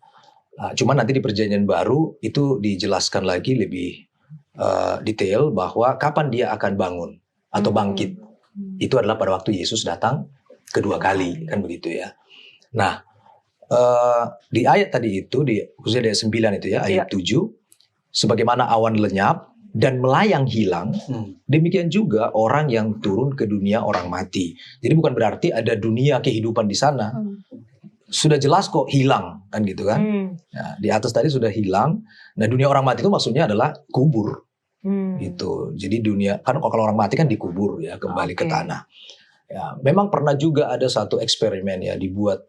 Cuma nanti di perjanjian baru itu dijelaskan lagi lebih detail bahwa kapan dia akan bangun atau bangkit. Itu adalah pada waktu Yesus datang kedua kali, kan begitu ya. Nah, di ayat tadi itu, khususnya ayat 9 itu ya, ayat 7, sebagaimana awan lenyap dan melayang hilang, demikian juga orang yang turun ke dunia orang mati. Jadi bukan berarti ada dunia kehidupan di sana. Sudah jelas kok hilang, kan gitu kan. Nah, di atas tadi sudah hilang. Nah, dunia orang mati itu maksudnya adalah kubur. Gitu. Jadi dunia, kan kalau orang mati kan dikubur ya, kembali ke tanah. Ya, memang pernah juga ada satu eksperimen ya, dibuat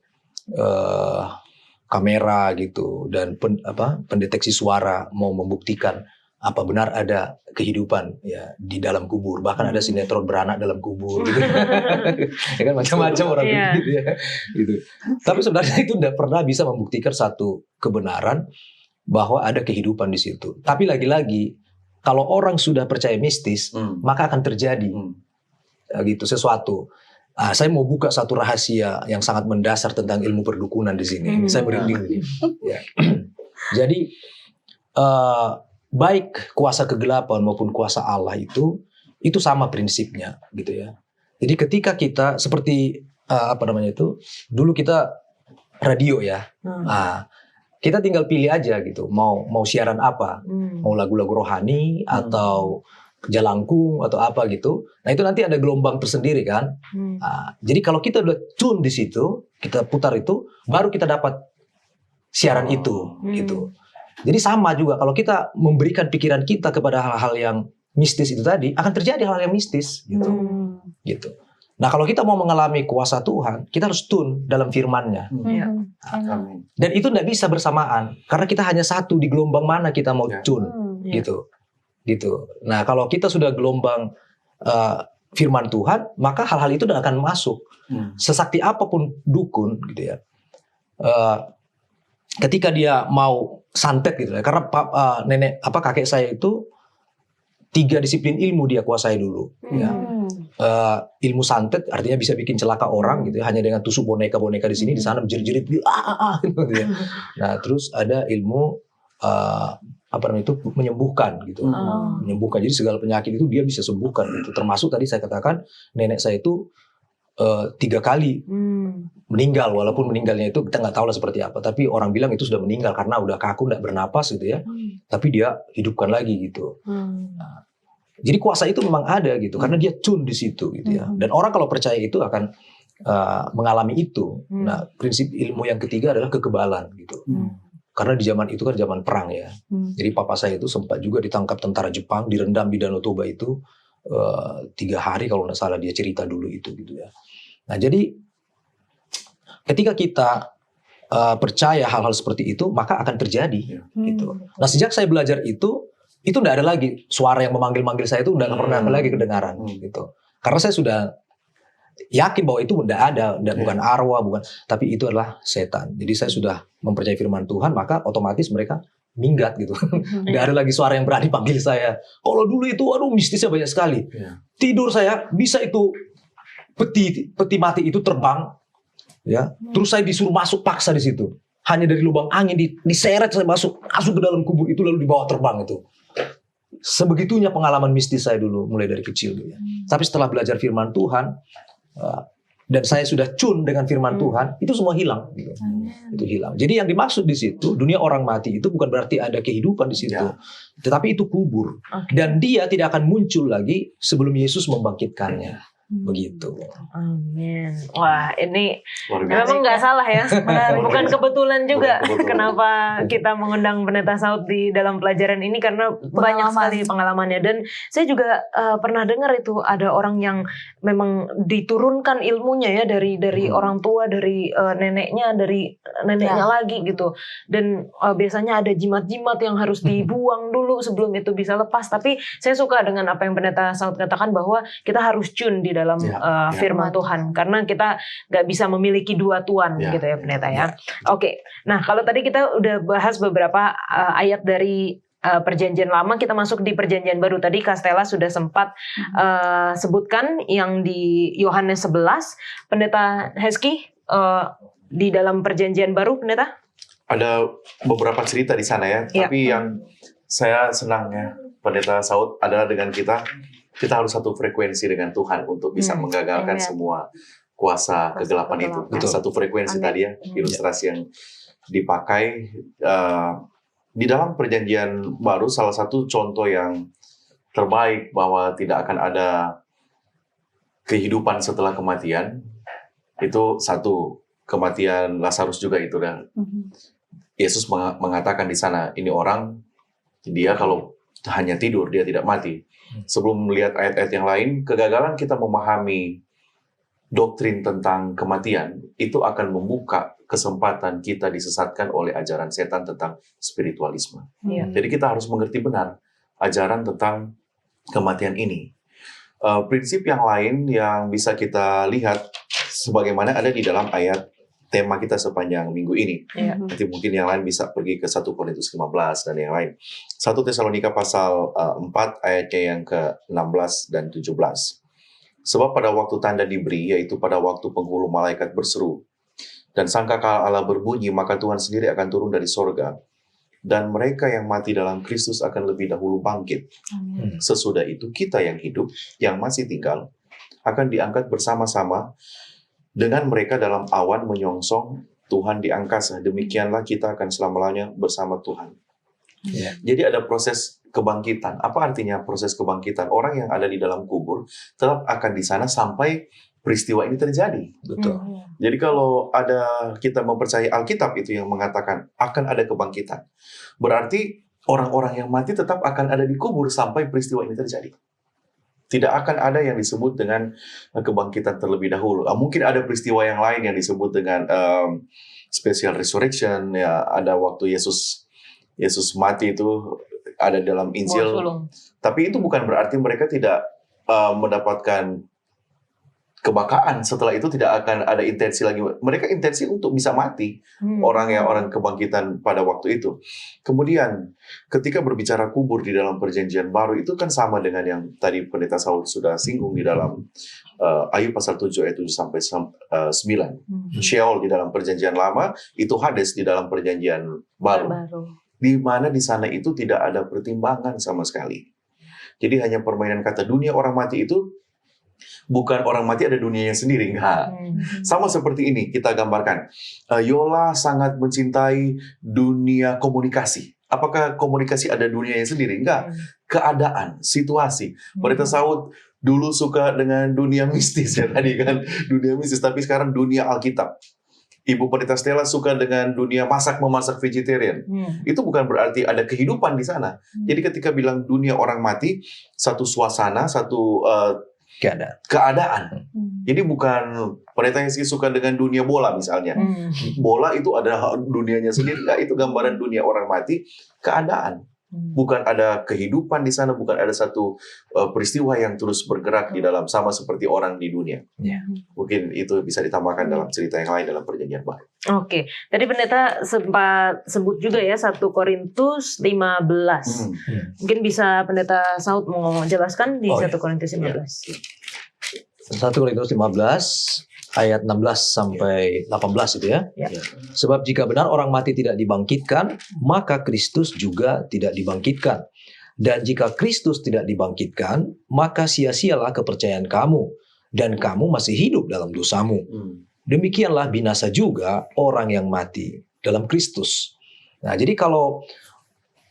kamera gitu dan pendeteksi suara mau membuktikan apa benar ada kehidupan ya di dalam kubur, bahkan ada sinetron beranak dalam kubur gitu. Ya kan macam-macam orang Iya. gitu ya. Gitu. Tapi sebenarnya itu tidak pernah bisa membuktikan satu kebenaran bahwa ada kehidupan di situ. Tapi lagi-lagi kalau orang sudah percaya mistis, maka akan terjadi gitu sesuatu. Saya mau buka satu rahasia yang sangat mendasar tentang ilmu perdukunan di sini. Saya merinding ini. Ya. Jadi baik kuasa kegelapan maupun kuasa Allah itu sama prinsipnya gitu ya. Jadi ketika kita seperti dulu kita radio ya. Kita tinggal pilih aja gitu, mau siaran apa, mau lagu-lagu rohani atau jalangkung atau apa gitu. Nah itu nanti ada gelombang tersendiri kan. Jadi kalau kita udah tune di situ, kita putar itu, baru kita dapat siaran itu gitu. Jadi sama juga kalau kita memberikan pikiran kita kepada hal-hal yang mistis itu tadi, akan terjadi hal yang mistis gitu. Gitu. Nah kalau kita mau mengalami kuasa Tuhan, kita harus tune dalam firman-Nya. Dan itu tidak bisa bersamaan karena kita hanya satu di gelombang mana kita mau tune gitu. Nah kalau kita sudah gelombang firman Tuhan, maka hal-hal itu tidak akan masuk. Sesakti apapun dukun gitu ya. Ketika dia mau santet gitu ya, karena kakek saya itu 3 disiplin ilmu dia kuasai dulu. Ya. Ilmu santet artinya bisa bikin celaka orang gitu ya, hanya dengan tusuk boneka-boneka di sini, di sana jerit-jerit gitu ya. Nah terus ada ilmu menyembuhkan gitu, menyembuhkan. Jadi segala penyakit itu dia bisa sembuhkan gitu. Termasuk tadi saya katakan nenek saya itu 3 kali meninggal, walaupun meninggalnya itu kita nggak tahu lah seperti apa, tapi orang bilang itu sudah meninggal karena udah kaku, nggak bernapas gitu ya, tapi dia hidupkan lagi gitu. Nah, jadi kuasa itu memang ada gitu, karena dia tune di situ gitu ya, dan orang kalau percaya itu akan mengalami itu. Nah prinsip ilmu yang ketiga adalah kekebalan gitu, karena di zaman itu kan zaman perang ya, jadi papa saya itu sempat juga ditangkap tentara Jepang, direndam di Danau Toba itu 3 hari kalau nggak salah, dia cerita dulu itu gitu ya. Nah jadi ketika kita percaya hal-hal seperti itu, maka akan terjadi gitu. Nah sejak saya belajar itu tidak ada lagi suara yang memanggil-manggil saya, itu tidak pernah lagi kedengaran gitu. Karena saya sudah yakin bahwa itu tidak ada, bukan arwah, bukan, tapi itu adalah setan. Jadi saya sudah mempercayai firman Tuhan, maka otomatis mereka minggat gitu. Nggak ada lagi suara yang berani panggil saya. Kalau dulu itu mistisnya banyak sekali. Tidur saya bisa itu peti mati itu terbang ya. Terus saya disuruh masuk paksa di situ. Hanya dari lubang angin diseret saya masuk ke dalam kubur itu, lalu dibawa terbang itu. Sebegitunya pengalaman mistis saya dulu mulai dari kecil gitu ya. Tapi setelah belajar firman Tuhan dan saya sudah tune dengan firman Tuhan, itu semua hilang gitu. Itu hilang. Jadi yang dimaksud di situ dunia orang mati itu bukan berarti ada kehidupan di situ, tetapi itu kubur. Dan dia tidak akan muncul lagi sebelum Yesus membangkitkannya. Begitu. Amin. Wah, ini Luar biasa. memang nggak salah ya. Bukan kebetulan juga Bukan kebetulan. kenapa kita mengundang Pendeta Saud di dalam pelajaran ini, karena banyak sekali pengalamannya. Dan saya juga pernah dengar itu ada orang yang memang diturunkan ilmunya ya dari orang tua, dari neneknya lagi gitu. Dan biasanya ada jimat-jimat yang harus dibuang dulu sebelum itu bisa lepas. Tapi saya suka dengan apa yang Pendeta Saud katakan, bahwa kita harus tune di dalam firman Tuhan, karena kita nggak bisa memiliki 2 tuan gitu ya Pendeta ya. Oke. Nah kalau tadi kita udah bahas beberapa ayat dari Perjanjian Lama, kita masuk di Perjanjian Baru. Tadi Kastela sudah sempat sebutkan yang di Yohanes 11. Pendeta Hezki, di dalam Perjanjian Baru, Pendeta? Ada beberapa cerita di sana ya, tapi yang saya senang ya Pendeta Saud adalah dengan kita harus satu frekuensi dengan Tuhan untuk bisa menggagalkan semua kuasa kegelapan itu. Betul. Satu frekuensi tadi ya, ilustrasi yang dipakai di dalam Perjanjian Baru. Salah satu contoh yang terbaik bahwa tidak akan ada kehidupan setelah kematian itu satu, kematian Lazarus juga itu dan Yesus mengatakan di sana, ini orang dia kalau hanya tidur dia tidak mati. Sebelum melihat ayat-ayat yang lain, kegagalan kita memahami doktrin tentang kematian itu akan membuka kesempatan kita disesatkan oleh ajaran setan tentang spiritualisme. Jadi kita harus mengerti benar ajaran tentang kematian ini. Prinsip yang lain yang bisa kita lihat sebagaimana ada di dalam ayat tema kita sepanjang minggu ini. Iya. Nanti mungkin yang lain bisa pergi ke 1 Korintus 15 dan yang lain. 1 Tesalonika pasal 4 ayatnya yang ke-16 dan 17. Sebab pada waktu tanda diberi, yaitu pada waktu penghulu malaikat berseru, dan sangkakala Allah berbunyi, maka Tuhan sendiri akan turun dari sorga. Dan mereka yang mati dalam Kristus akan lebih dahulu bangkit. Sesudah itu kita yang hidup, yang masih tinggal, akan diangkat bersama-sama dengan mereka dalam awan menyongsong Tuhan di angkasa. Demikianlah kita akan selama-lamanya bersama Tuhan. Ya. Jadi ada proses kebangkitan. Apa artinya proses kebangkitan? Orang yang ada di dalam kubur tetap akan di sana sampai peristiwa ini terjadi. Betul. Jadi kalau ada kita mempercayai Alkitab itu yang mengatakan akan ada kebangkitan, berarti orang-orang yang mati tetap akan ada di kubur sampai peristiwa ini terjadi. Tidak akan ada yang disebut dengan kebangkitan terlebih dahulu. Mungkin ada peristiwa yang lain yang disebut dengan special resurrection. Ya, ada waktu Yesus mati itu ada dalam Injil. Tapi itu bukan berarti mereka tidak mendapatkan kebakaan. Setelah itu tidak akan ada intensi lagi. Mereka intensi untuk bisa mati. Orang kebangkitan pada waktu itu. Kemudian ketika berbicara kubur di dalam perjanjian baru itu kan sama dengan yang tadi Pendeta Saud sudah singgung di dalam Ayub pasal 7 ayat 7 sampai 9. Sheol di dalam perjanjian lama, itu Hades di dalam perjanjian baru. Di mana di sana itu tidak ada pertimbangan sama sekali. Jadi hanya permainan kata. Dunia orang mati itu bukan orang mati ada dunianya sendiri, enggak. Sama seperti ini kita gambarkan. Yola sangat mencintai dunia komunikasi. Apakah komunikasi ada dunianya sendiri? Enggak. Keadaan, situasi. Pendeta Saud dulu suka dengan dunia mistis ya tadi kan, dunia mistis. Tapi sekarang dunia Alkitab. Ibu Pendeta Stella suka dengan dunia memasak vegetarian. Itu bukan berarti ada kehidupan di sana. Jadi ketika bilang dunia orang mati, satu suasana, satu keadaan. Jadi bukan Pendeta yang suka dengan dunia bola misalnya. Bola itu ada dunianya sendiri. Itu gambaran dunia orang mati, keadaan. Bukan ada kehidupan di sana, bukan ada satu peristiwa yang terus bergerak di dalam, sama seperti orang di dunia. Mungkin itu bisa ditambahkan dalam cerita yang lain dalam perjanjian baru. Oke, tadi Pendeta sempat sebut juga ya 1 Korintus 15. Mungkin bisa Pendeta Saud menjelaskan di 1 Korintus 15. 1 Korintus 15 ayat 16 sampai 18 itu ya. Sebab jika benar orang mati tidak dibangkitkan, maka Kristus juga tidak dibangkitkan. Dan jika Kristus tidak dibangkitkan, maka sia-sialah kepercayaan kamu, dan kamu masih hidup dalam dosamu. Demikianlah binasa juga orang yang mati dalam Kristus. Nah, jadi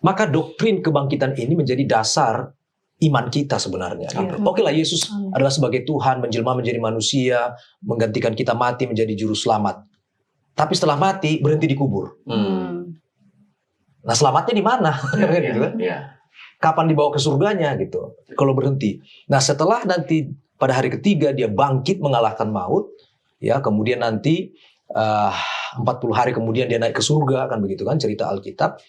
maka doktrin kebangkitan ini menjadi dasar iman kita sebenarnya. Oke lah, Yesus adalah sebagai Tuhan, menjelma menjadi manusia, menggantikan kita mati menjadi juru selamat. Tapi setelah mati, berhenti dikubur. Nah, selamatnya di mana? Kapan dibawa ke surganya gitu? Kalau berhenti. Nah, setelah nanti pada hari ketiga dia bangkit mengalahkan maut, ya, kemudian nanti 40 hari kemudian dia naik ke surga, kan begitu kan cerita Alkitab.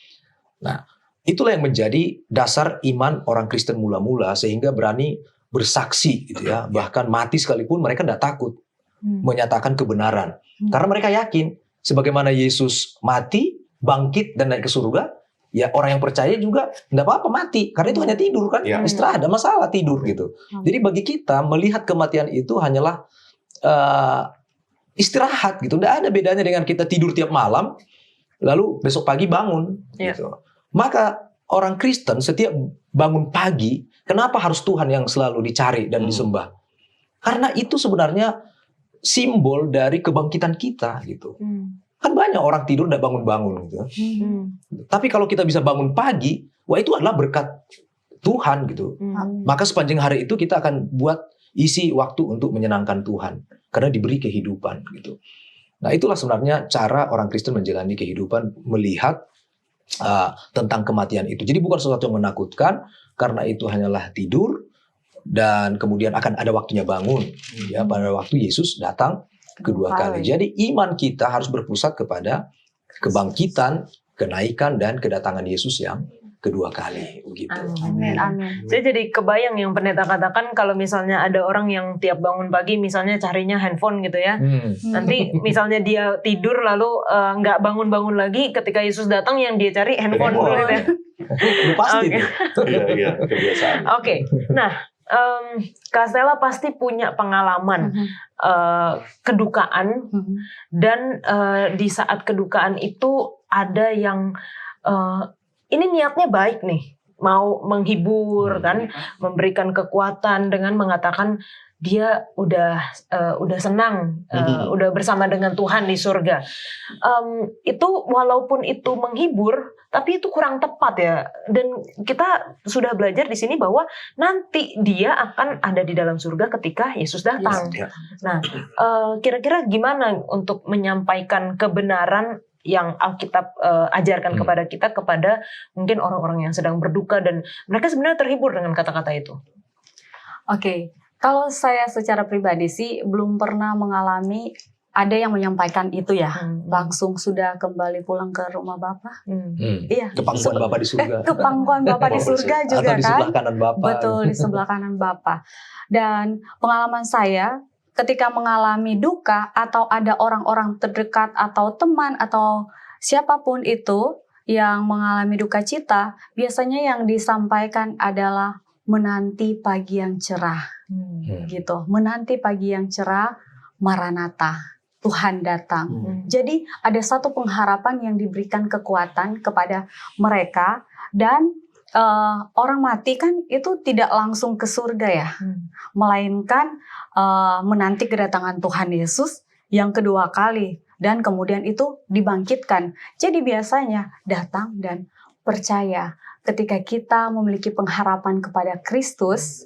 Nah, itulah yang menjadi dasar iman orang Kristen mula-mula sehingga berani bersaksi gitu ya. Bahkan mati sekalipun mereka tidak takut menyatakan kebenaran. Karena mereka yakin sebagaimana Yesus mati, bangkit dan naik ke surga, ya orang yang percaya juga tidak apa-apa mati. Karena itu hanya tidur kan. Istirahat, ada masalah tidur gitu. Jadi bagi kita melihat kematian itu hanyalah istirahat gitu. Tidak ada bedanya dengan kita tidur tiap malam lalu besok pagi bangun gitu. Maka orang Kristen setiap bangun pagi, kenapa harus Tuhan yang selalu dicari dan disembah? Karena itu sebenarnya simbol dari kebangkitan kita gitu. Kan banyak orang tidur tidak bangun-bangun gitu. Tapi kalau kita bisa bangun pagi, wah itu adalah berkat Tuhan gitu. Maka sepanjang hari itu kita akan buat isi waktu untuk menyenangkan Tuhan. Karena diberi kehidupan gitu. Nah itulah sebenarnya cara orang Kristen menjalani kehidupan, melihat tentang kematian itu. Jadi bukan sesuatu yang menakutkan, karena itu hanyalah tidur dan kemudian akan ada waktunya bangun. Ya, pada waktu Yesus datang kedua kali. Jadi iman kita harus berpusat kepada kebangkitan, kenaikan dan kedatangan Yesus yang kedua kali begitu. Amin, amin. Saya jadi kebayang yang pendeta katakan kalau misalnya ada orang yang tiap bangun pagi misalnya carinya handphone gitu ya. Nanti misalnya dia tidur lalu nggak bangun-bangun lagi, ketika Yesus datang yang dia cari handphone dulu gitu ya. Udah pasti Oke. tuh. Iya, kebiasaan. Oke, nah Kak Stella pasti punya pengalaman kedukaan, dan di saat kedukaan itu ada yang ini niatnya baik nih, mau menghibur kan, memberikan kekuatan dengan mengatakan dia udah senang, udah bersama dengan Tuhan di surga. Itu walaupun itu menghibur, tapi itu kurang tepat ya. Dan kita sudah belajar di sini bahwa nanti dia akan ada di dalam surga ketika Yesus datang. Yes. Nah, kira-kira gimana untuk menyampaikan kebenaran yang Alkitab ajarkan kepada kita, kepada mungkin orang-orang yang sedang berduka dan mereka sebenarnya terhibur dengan kata-kata itu? Oke, kalau saya secara pribadi sih belum pernah mengalami ada yang menyampaikan itu ya, langsung sudah kembali pulang ke rumah Bapak. Iya. Ke pangkuan Bapak di surga. Ke pangkuan Bapak di surga juga Atau di kan? sebelah kanan Bapak. Betul, di sebelah kanan Bapak. Dan pengalaman saya ketika mengalami duka atau ada orang-orang terdekat atau teman atau siapapun itu yang mengalami duka cita, biasanya yang disampaikan adalah menanti pagi yang cerah. Gitu. Menanti pagi yang cerah, Maranatha, Tuhan datang. Jadi ada satu pengharapan yang diberikan kekuatan kepada mereka, dan orang mati kan itu tidak langsung ke surga ya, melainkan menanti kedatangan Tuhan Yesus yang kedua kali, dan kemudian itu dibangkitkan. Jadi biasanya datang dan percaya. Ketika kita memiliki pengharapan kepada Kristus,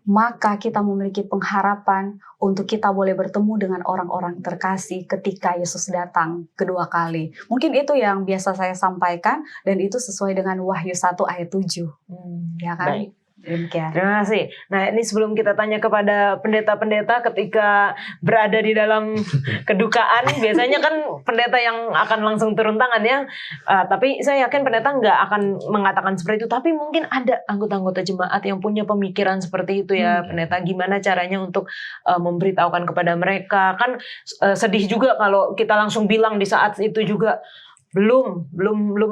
maka kita memiliki pengharapan untuk kita boleh bertemu dengan orang-orang terkasih ketika Yesus datang kedua kali. Mungkin itu yang biasa saya sampaikan, dan itu sesuai dengan Wahyu 1 ayat 7. Ya kan? Baik. Demikian. Terima kasih. Nah, ini sebelum kita tanya kepada pendeta-pendeta ketika berada di dalam kedukaan, biasanya kan pendeta yang akan langsung turun tangan ya. Tapi saya yakin pendeta nggak akan mengatakan seperti itu. Tapi mungkin ada anggota-anggota jemaat yang punya pemikiran seperti itu ya, pendeta. Gimana caranya untuk memberitahukan kepada mereka? Kan sedih juga kalau kita langsung bilang di saat itu juga, belum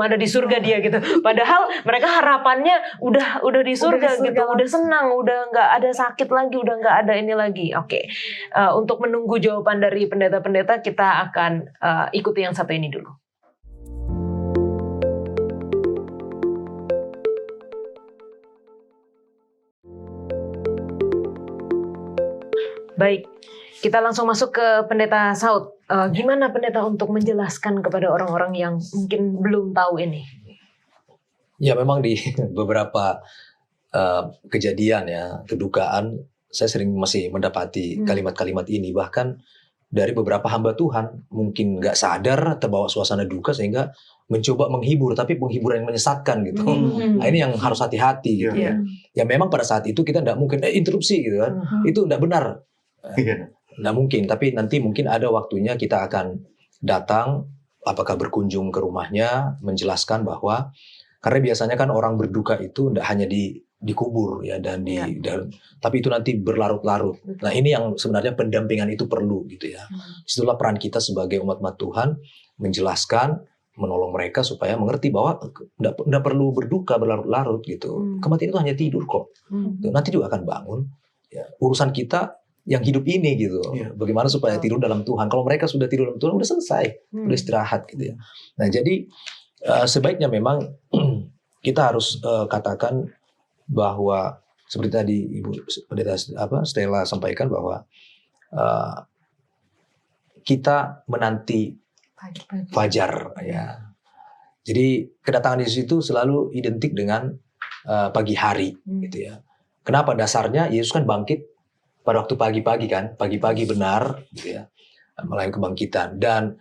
ada di surga dia gitu. Padahal mereka harapannya udah di surga gitu, udah senang, udah nggak ada sakit lagi, udah nggak ada ini lagi. Oke. Untuk menunggu jawaban dari pendeta-pendeta, kita akan ikuti yang satu ini dulu. Baik. Kita langsung masuk ke Pendeta Saud. Gimana pendeta untuk menjelaskan kepada orang-orang yang mungkin belum tahu ini? Ya memang di beberapa kejadian ya, kedukaan, saya sering masih mendapati kalimat-kalimat ini. Bahkan dari beberapa hamba Tuhan mungkin nggak sadar terbawa suasana duka sehingga mencoba menghibur, tapi penghiburan yang menyesatkan gitu. Nah ini yang harus hati-hati gitu ya. Ya memang pada saat itu kita nggak mungkin interupsi gitu kan. Itu nggak benar. Nggak mungkin, tapi nanti mungkin ada waktunya kita akan datang, apakah berkunjung ke rumahnya, menjelaskan bahwa, karena biasanya kan orang berduka itu tidak hanya dikubur ya, dan tapi itu nanti berlarut-larut. Nah ini yang sebenarnya pendampingan itu perlu gitu ya. Disitulah peran kita sebagai umat Tuhan, menjelaskan, menolong mereka supaya mengerti bahwa tidak perlu berduka berlarut-larut gitu. Kematian itu hanya tidur kok. Nanti juga akan bangun. Ya, urusan kita yang hidup ini gitu, bagaimana supaya tidur dalam Tuhan. Kalau mereka sudah tidur dalam Tuhan, udah selesai, udah istirahat gitu ya. Nah jadi sebaiknya memang kita harus katakan bahwa seperti tadi Ibu Pendeta Stella sampaikan bahwa kita menanti fajar ya. Jadi kedatangan Yesus itu selalu identik dengan pagi hari gitu ya. Kenapa? Dasarnya Yesus kan bangkit pada waktu pagi-pagi kan, pagi-pagi benar gitu ya, melalui kebangkitan. Dan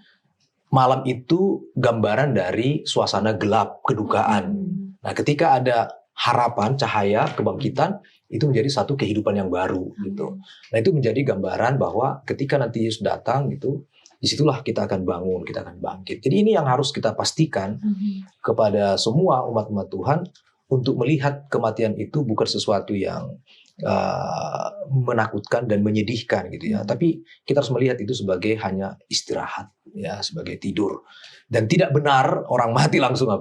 malam itu gambaran dari suasana gelap, kedukaan. Nah ketika ada harapan, cahaya, kebangkitan, itu menjadi satu kehidupan yang baru gitu. Nah itu menjadi gambaran bahwa ketika nanti Yesus datang gitu, disitulah kita akan bangun, kita akan bangkit. Jadi ini yang harus kita pastikan kepada semua umat-umat Tuhan, untuk melihat kematian itu bukan sesuatu yang menakutkan dan menyedihkan gitu ya. Tapi kita harus melihat itu sebagai hanya istirahat ya, sebagai tidur. Dan tidak benar orang mati langsung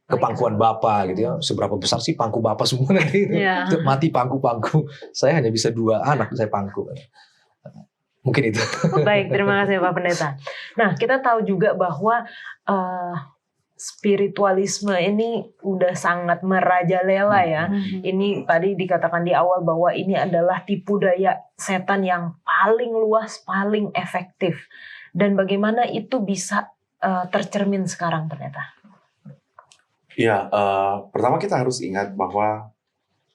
ke pangkuan Bapa gitu ya. Seberapa besar sih pangku Bapa semua nanti itu? Ya. Mati pangku-pangku. Saya hanya bisa 2 anak saya pangku. Mungkin itu. Baik, terima kasih Pak Pendeta. Nah, kita tahu juga bahwa spiritualisme ini udah sangat merajalela ya. Ini tadi dikatakan di awal bahwa ini adalah tipu daya setan yang paling luas, paling efektif. Dan bagaimana itu bisa tercermin sekarang, Pendeta? Ya, pertama kita harus ingat bahwa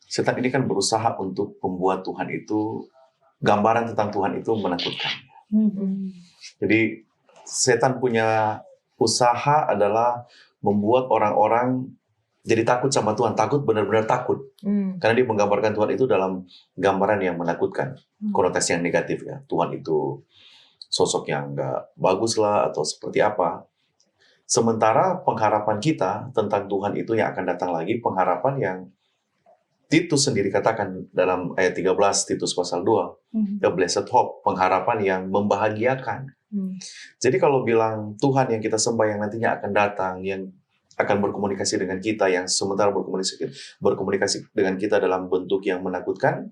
setan ini kan berusaha untuk membuat Tuhan itu, gambaran tentang Tuhan itu menakutkan. Jadi setan punya usaha adalah membuat orang-orang jadi takut sama Tuhan, takut benar-benar takut. Karena dia menggambarkan Tuhan itu dalam gambaran yang menakutkan, konotasi yang negatif ya. Tuhan itu sosok yang nggak bagus lah atau seperti apa. Sementara pengharapan kita tentang Tuhan itu yang akan datang lagi, pengharapan yang Titus sendiri katakan dalam ayat 13 Titus pasal 2, the blessed hope, pengharapan yang membahagiakan. Jadi kalau bilang Tuhan yang kita sembah yang nantinya akan datang, yang akan berkomunikasi dengan kita, yang sementara berkomunikasi dengan kita dalam bentuk yang menakutkan,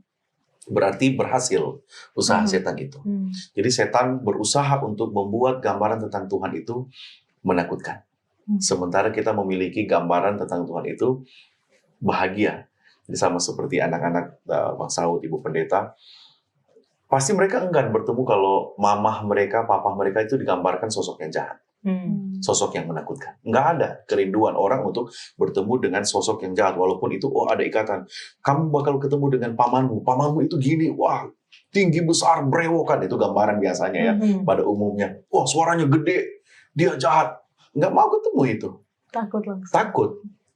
berarti berhasil usaha setan itu. Jadi setan berusaha untuk membuat gambaran tentang Tuhan itu menakutkan. Sementara kita memiliki gambaran tentang Tuhan itu bahagia. Jadi sama seperti anak-anak Bang Saud, Ibu Pendeta, pasti mereka enggan bertemu kalau mamah mereka, papa mereka itu digambarkan sosok yang jahat. Sosok yang menakutkan. Nggak ada kerinduan orang untuk bertemu dengan sosok yang jahat. Walaupun itu, ada ikatan. Kamu bakal ketemu dengan pamanmu. Pamanmu itu gini, wah, tinggi, besar, brewokan. Itu gambaran biasanya ya, pada umumnya. Wah, suaranya gede, dia jahat. Nggak mau ketemu itu. Takut langsung. Takut.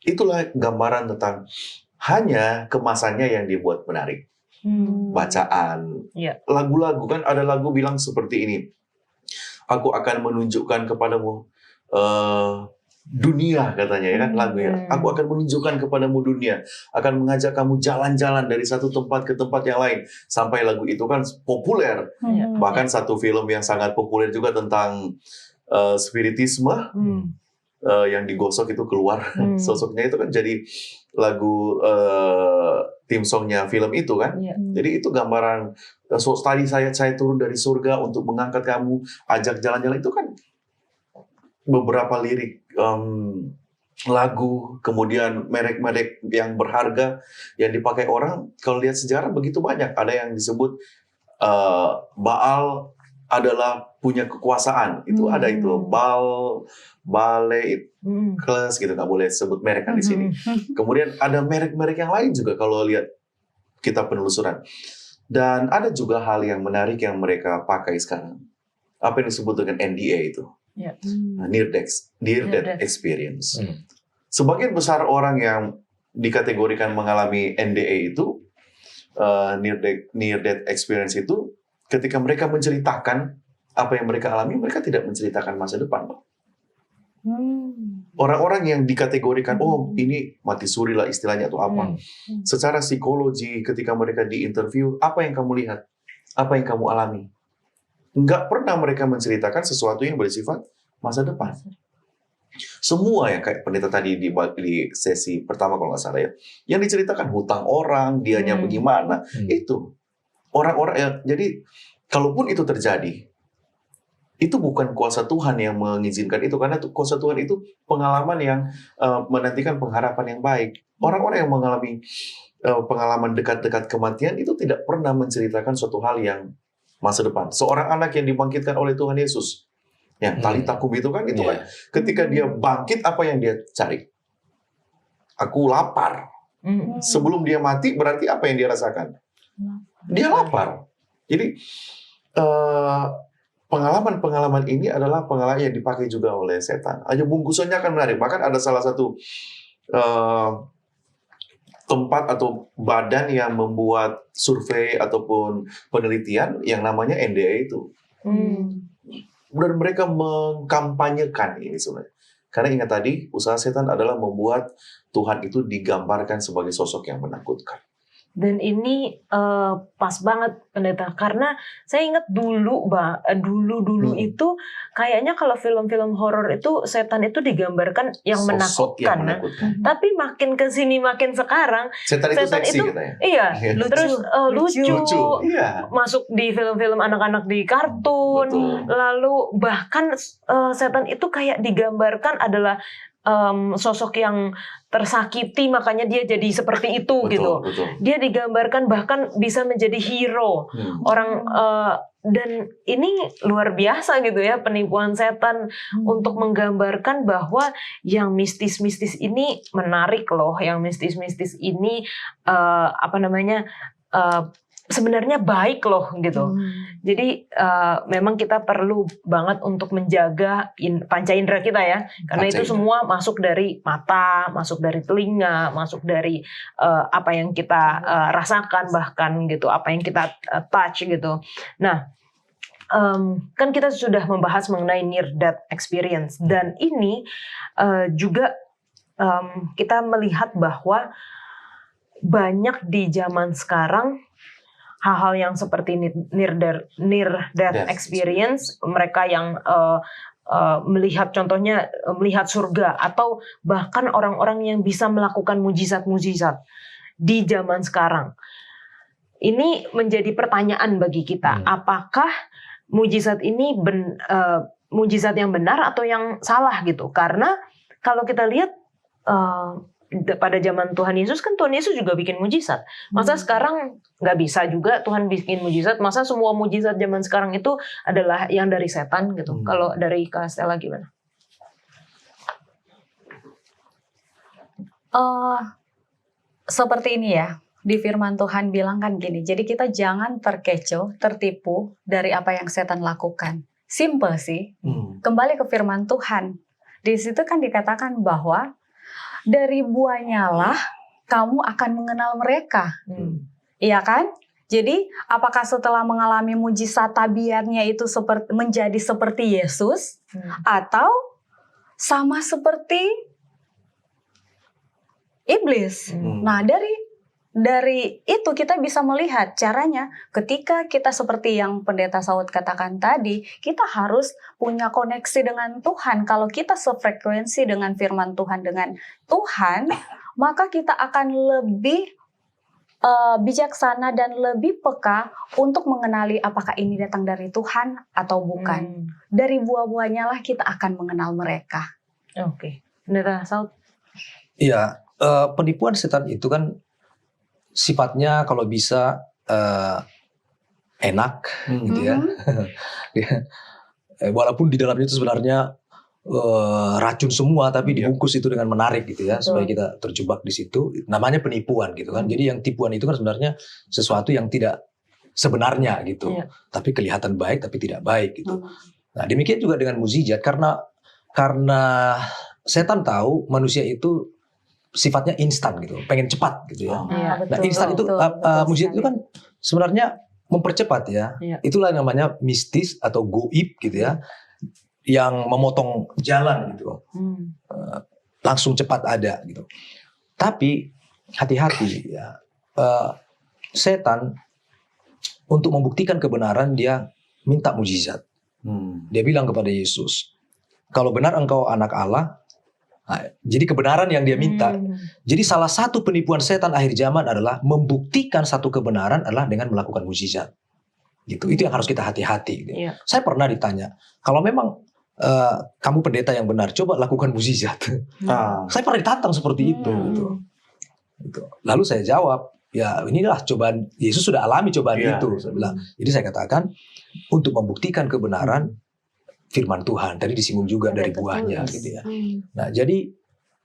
Itulah gambaran tentang hanya kemasannya yang dibuat menarik. Bacaan, lagu-lagu, kan ada lagu bilang seperti ini, aku akan menunjukkan kepadamu dunia, katanya ya kan lagu ya, aku akan menunjukkan kepadamu dunia, akan mengajak kamu jalan-jalan dari satu tempat ke tempat yang lain, sampai lagu itu kan populer. Bahkan satu film yang sangat populer juga tentang spiritisme, yang digosok itu keluar sosoknya, itu kan jadi lagu theme songnya film itu kan. Jadi itu gambaran tadi saya turun dari surga untuk mengangkat kamu, ajak jalan-jalan, itu kan beberapa lirik lagu, kemudian merek-merek yang berharga yang dipakai orang. Kalau lihat sejarah begitu banyak, ada yang disebut Baal adalah punya kekuasaan, itu ada itu ballet kelas gitu, nggak boleh sebut merek kan di sini. Kemudian ada merek-merek yang lain juga kalau lihat kita penelusuran. Dan ada juga hal yang menarik yang mereka pakai sekarang, apa yang disebut dengan NDA itu, near death experience. Sebagian besar orang yang dikategorikan mengalami NDA itu, near death experience itu, ketika mereka menceritakan apa yang mereka alami, mereka tidak menceritakan masa depan. Orang-orang yang dikategorikan, ini mati suri lah istilahnya atau apa. Secara psikologi, ketika mereka diinterview, apa yang kamu lihat? Apa yang kamu alami? Nggak pernah mereka menceritakan sesuatu yang bersifat masa depan. Semua yang kayak pendeta tadi di sesi pertama kalau nggak salah ya, yang diceritakan hutang orang, dianya bagaimana, itu. Orang-orang, jadi kalaupun itu terjadi, itu bukan kuasa Tuhan yang mengizinkan itu, karena kuasa Tuhan itu pengalaman yang menantikan pengharapan yang baik. Orang-orang yang mengalami pengalaman dekat-dekat kematian itu tidak pernah menceritakan suatu hal yang masa depan. Seorang anak yang dibangkitkan oleh Tuhan Yesus, yang talita kum itu kan, kan ketika dia bangkit, apa yang dia cari? Aku lapar. Sebelum dia mati, berarti apa yang dia rasakan? Dia lapar. Jadi pengalaman-pengalaman ini adalah pengalaman yang dipakai juga oleh setan. Hanya bungkusannya akan menarik. Bahkan ada salah satu tempat atau badan yang membuat survei ataupun penelitian yang namanya NDA itu. dan mereka mengkampanyekan ini sebenarnya. Karena ingat tadi, usaha setan adalah membuat Tuhan itu digambarkan sebagai sosok yang menakutkan. Dan ini pas banget pendeta, karena saya ingat dulu itu kayaknya kalau film-film horor itu setan itu digambarkan yang Sosok yang menakutkan. menakutkan. Tapi makin kesini makin sekarang Setan itu seksi itu katanya. iya, Iya. terus lucu, Lucu. Iya. masuk di film-film anak-anak di kartun. Betul. Lalu bahkan setan itu kayak digambarkan adalah sosok yang tersakiti, makanya dia jadi seperti itu gitu. Betul. Dia digambarkan bahkan bisa menjadi hero orang, dan ini luar biasa gitu ya, penipuan setan untuk menggambarkan bahwa yang mistis-mistis ini menarik loh, yang mistis-mistis ini sebenarnya baik loh gitu. Jadi memang kita perlu banget untuk menjaga panca indera kita ya, karena Panca itu indera. semua masuk dari mata, masuk dari telinga, masuk dari apa yang kita rasakan bahkan gitu, apa yang kita touch gitu. Nah, kan kita sudah membahas mengenai near death experience, dan ini juga kita melihat bahwa banyak di zaman sekarang hal-hal yang seperti near death experience, mereka yang melihat, contohnya melihat surga, atau bahkan orang-orang yang bisa melakukan mujizat-mujizat di zaman sekarang. Ini menjadi pertanyaan bagi kita, apakah mujizat ini mujizat yang benar atau yang salah gitu? Karena kalau kita lihat pada zaman Tuhan Yesus, kan Tuhan Yesus juga bikin mujizat. Masa sekarang nggak bisa juga Tuhan bikin mujizat? Masa semua mujizat zaman sekarang itu adalah yang dari setan gitu? Kalau dari Kak Stella gimana? Seperti ini ya, di firman Tuhan bilang kan gini, jadi kita jangan terkecoh, tertipu dari apa yang setan lakukan. Simple sih, kembali ke firman Tuhan. Di situ kan dikatakan bahwa dari buahnya lah kamu akan mengenal mereka. Iya kan? Jadi apakah setelah mengalami mujizat tabiatnya itu menjadi seperti Yesus, atau sama seperti iblis? Nah, dari itu kita bisa melihat caranya, ketika kita seperti yang Pendeta Saud katakan tadi, kita harus punya koneksi dengan Tuhan. Kalau kita sefrekuensi dengan firman Tuhan, dengan Tuhan, maka kita akan lebih bijaksana dan lebih peka untuk mengenali apakah ini datang dari Tuhan atau bukan. Dari buah-buahnya lah kita akan mengenal mereka. Oke. Pendeta Saud? Iya, penipuan setan itu kan sifatnya kalau bisa enak gitu ya. Walaupun di dalamnya itu sebenarnya racun semua, tapi dibungkus itu dengan menarik gitu ya, supaya kita terjebak di situ. Namanya penipuan gitu kan. Jadi yang tipuan itu kan sebenarnya sesuatu yang tidak sebenarnya gitu, tapi kelihatan baik tapi tidak baik gitu. Nah, demikian juga dengan mukjizat, karena setan tahu manusia itu sifatnya instan gitu, pengen cepat gitu ya. Nah, instan itu mukjizat itu kan sebenarnya mempercepat ya. Itulah yang namanya mistis atau goib gitu ya, yang memotong jalan gitu, langsung cepat ada gitu. Tapi hati-hati ya, setan untuk membuktikan kebenaran dia minta mukjizat. Dia bilang kepada Yesus, kalau benar engkau anak Allah. Nah, jadi kebenaran yang dia minta. Jadi salah satu penipuan setan akhir zaman adalah membuktikan satu kebenaran adalah dengan melakukan mukjizat. Gitu. Itu yang harus kita hati-hati. Gitu. Saya pernah ditanya, kalau memang kamu pendeta yang benar, coba lakukan mukjizat. Saya pernah ditantang seperti itu. Gitu. Lalu saya jawab, ya inilah cobaan, Yesus sudah alami cobaan itu. Saya bilang. Jadi saya katakan, untuk membuktikan kebenaran firman Tuhan, tadi disinggung juga dari buahnya gitu ya. Nah, jadi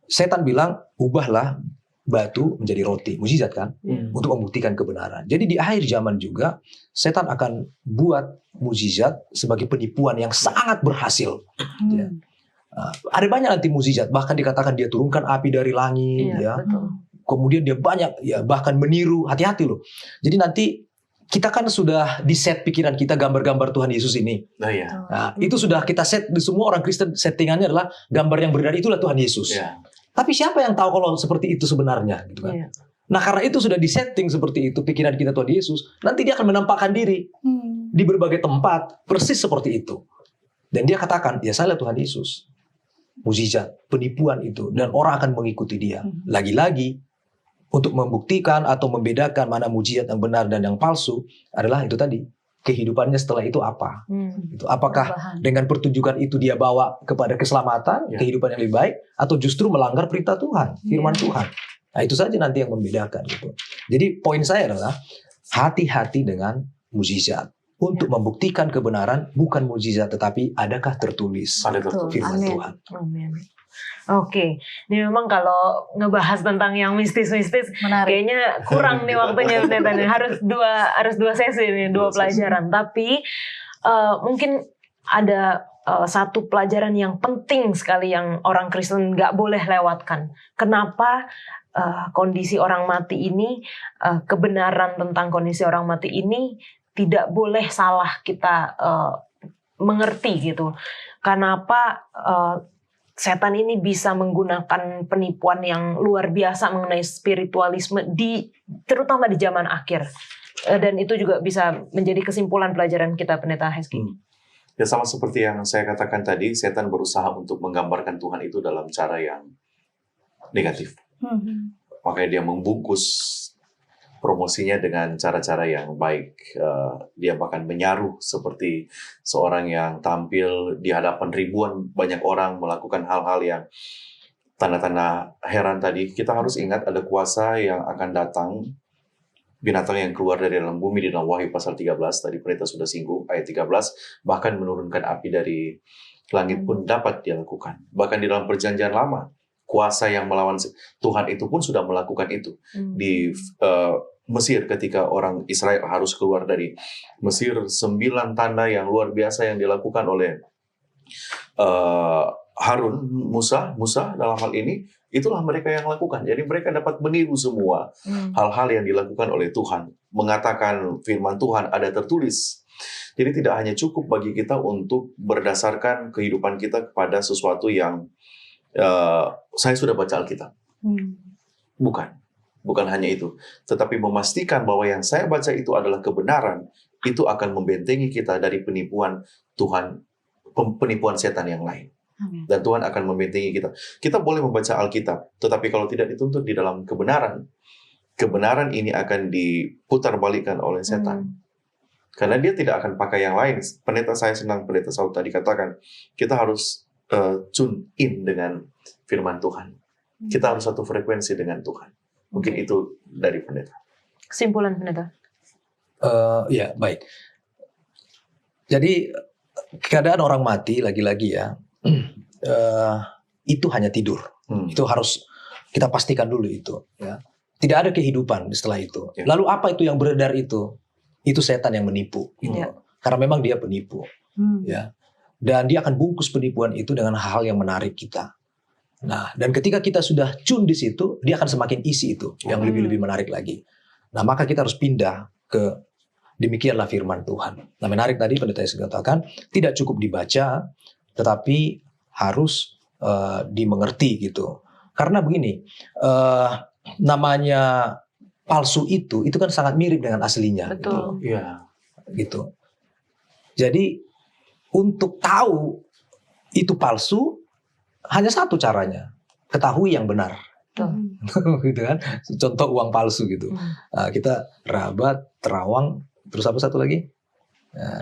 setan bilang, ubahlah batu menjadi roti, mukjizat kan, untuk membuktikan kebenaran. Jadi di akhir zaman juga setan akan buat mukjizat sebagai penipuan yang sangat berhasil. Ya. Ada banyak nanti mukjizat, bahkan dikatakan dia turunkan api dari langit, ya. Kemudian dia banyak, ya bahkan meniru, hati-hati loh. Jadi nanti kita kan sudah di set pikiran kita gambar-gambar Tuhan Yesus ini. Nah, ya. Nah, itu sudah kita set, di semua orang Kristen settingannya adalah gambar yang benar itulah Tuhan Yesus. Ya. Tapi siapa yang tahu kalau seperti itu sebenarnya, gitu kan? Iya. Nah, karena itu sudah disetting seperti itu pikiran kita Tuhan Yesus, nanti dia akan menampakkan diri di berbagai tempat persis seperti itu. Dan dia katakan, ya saya Tuhan Yesus. Mukjizat, penipuan itu, dan orang akan mengikuti dia. Lagi-lagi untuk membuktikan atau membedakan mana mukjizat yang benar dan yang palsu adalah itu tadi, kehidupannya setelah itu apa? Itu apakah Perubahan. dengan pertunjukan itu dia bawa kepada keselamatan, Ya. kehidupan yang lebih baik, atau justru melanggar perintah Tuhan, firman Tuhan. Nah, itu saja nanti yang membedakan gitu. Jadi poin saya adalah hati-hati dengan mukjizat. Untuk membuktikan kebenaran bukan mukjizat tetapi adakah tertulis Ada tertulis. firman Amin. Tuhan. Amin. Oke, ini memang kalau ngebahas tentang yang mistis-mistis Menarik. kayaknya kurang nih waktunya pendeta nih. Harus dua sesi nih, dua pelajaran. Tapi mungkin ada satu pelajaran yang penting sekali yang orang Kristen nggak boleh lewatkan. Kenapa kondisi orang mati ini, kebenaran tentang kondisi orang mati ini tidak boleh salah kita mengerti gitu. Kenapa setan ini bisa menggunakan penipuan yang luar biasa mengenai spiritualisme terutama di zaman akhir. Dan itu juga bisa menjadi kesimpulan pelajaran kita Pendeta Hezki. Ya sama seperti yang saya katakan tadi, setan berusaha untuk menggambarkan Tuhan itu dalam cara yang negatif. Makanya dia membungkus promosinya dengan cara-cara yang baik. Dia bahkan menyaruh seperti seorang yang tampil di hadapan ribuan banyak orang melakukan hal-hal yang tanda-tanda heran tadi. Kita harus ingat ada kuasa yang akan datang, binatang yang keluar dari dalam bumi di dalam Wahyu pasal 13, tadi pendeta sudah singgung, ayat 13, bahkan menurunkan api dari langit pun dapat dia lakukan. Bahkan di dalam perjanjian lama, kuasa yang melawan Tuhan itu pun sudah melakukan itu. Di Mesir ketika orang Israel harus keluar dari Mesir, 9 tanda yang luar biasa yang dilakukan oleh Harun, Musa dalam hal ini, itulah mereka yang lakukan. Jadi mereka dapat meniru semua hal-hal yang dilakukan oleh Tuhan. Mengatakan firman Tuhan ada tertulis. Jadi tidak hanya cukup bagi kita untuk berdasarkan kehidupan kita kepada sesuatu yang saya sudah baca Alkitab. Bukan hanya itu. Tetapi memastikan bahwa yang saya baca itu adalah kebenaran, itu akan membentengi kita dari penipuan Tuhan, penipuan setan yang lain. Dan Tuhan akan membentengi kita. Kita boleh membaca Alkitab, tetapi kalau tidak dituntut di dalam kebenaran, kebenaran ini akan diputarbalikkan oleh setan. Karena dia tidak akan pakai yang lain. Pendeta saya senang, Pendeta Saud tadi katakan, kita harus tune in dengan firman Tuhan. Kita harus satu frekuensi dengan Tuhan. Mungkin itu dari pendeta. Kesimpulan pendeta. Ya, baik. Jadi keadaan orang mati lagi-lagi ya, itu hanya tidur. Itu harus kita pastikan dulu itu. Ya. Tidak ada kehidupan setelah itu. Ya. Lalu apa itu yang beredar itu? Itu setan yang menipu. Gitu. Ya. Karena memang dia penipu. Ya. Dan dia akan bungkus penipuan itu dengan hal yang menarik kita. Nah, dan ketika kita sudah tune di situ, dia akan semakin isi itu yang lebih-lebih menarik lagi. Nah, maka kita harus pindah ke demikianlah firman Tuhan. Nah, menarik tadi pendeta yang katakan tidak cukup dibaca, tetapi harus dimengerti gitu. Karena begini, namanya palsu itu kan sangat mirip dengan aslinya. Betul. Gitu. Jadi untuk tahu itu palsu hanya satu caranya, ketahui yang benar. Gitu kan, contoh uang palsu gitu. Kita rabat, terawang, terus apa satu lagi?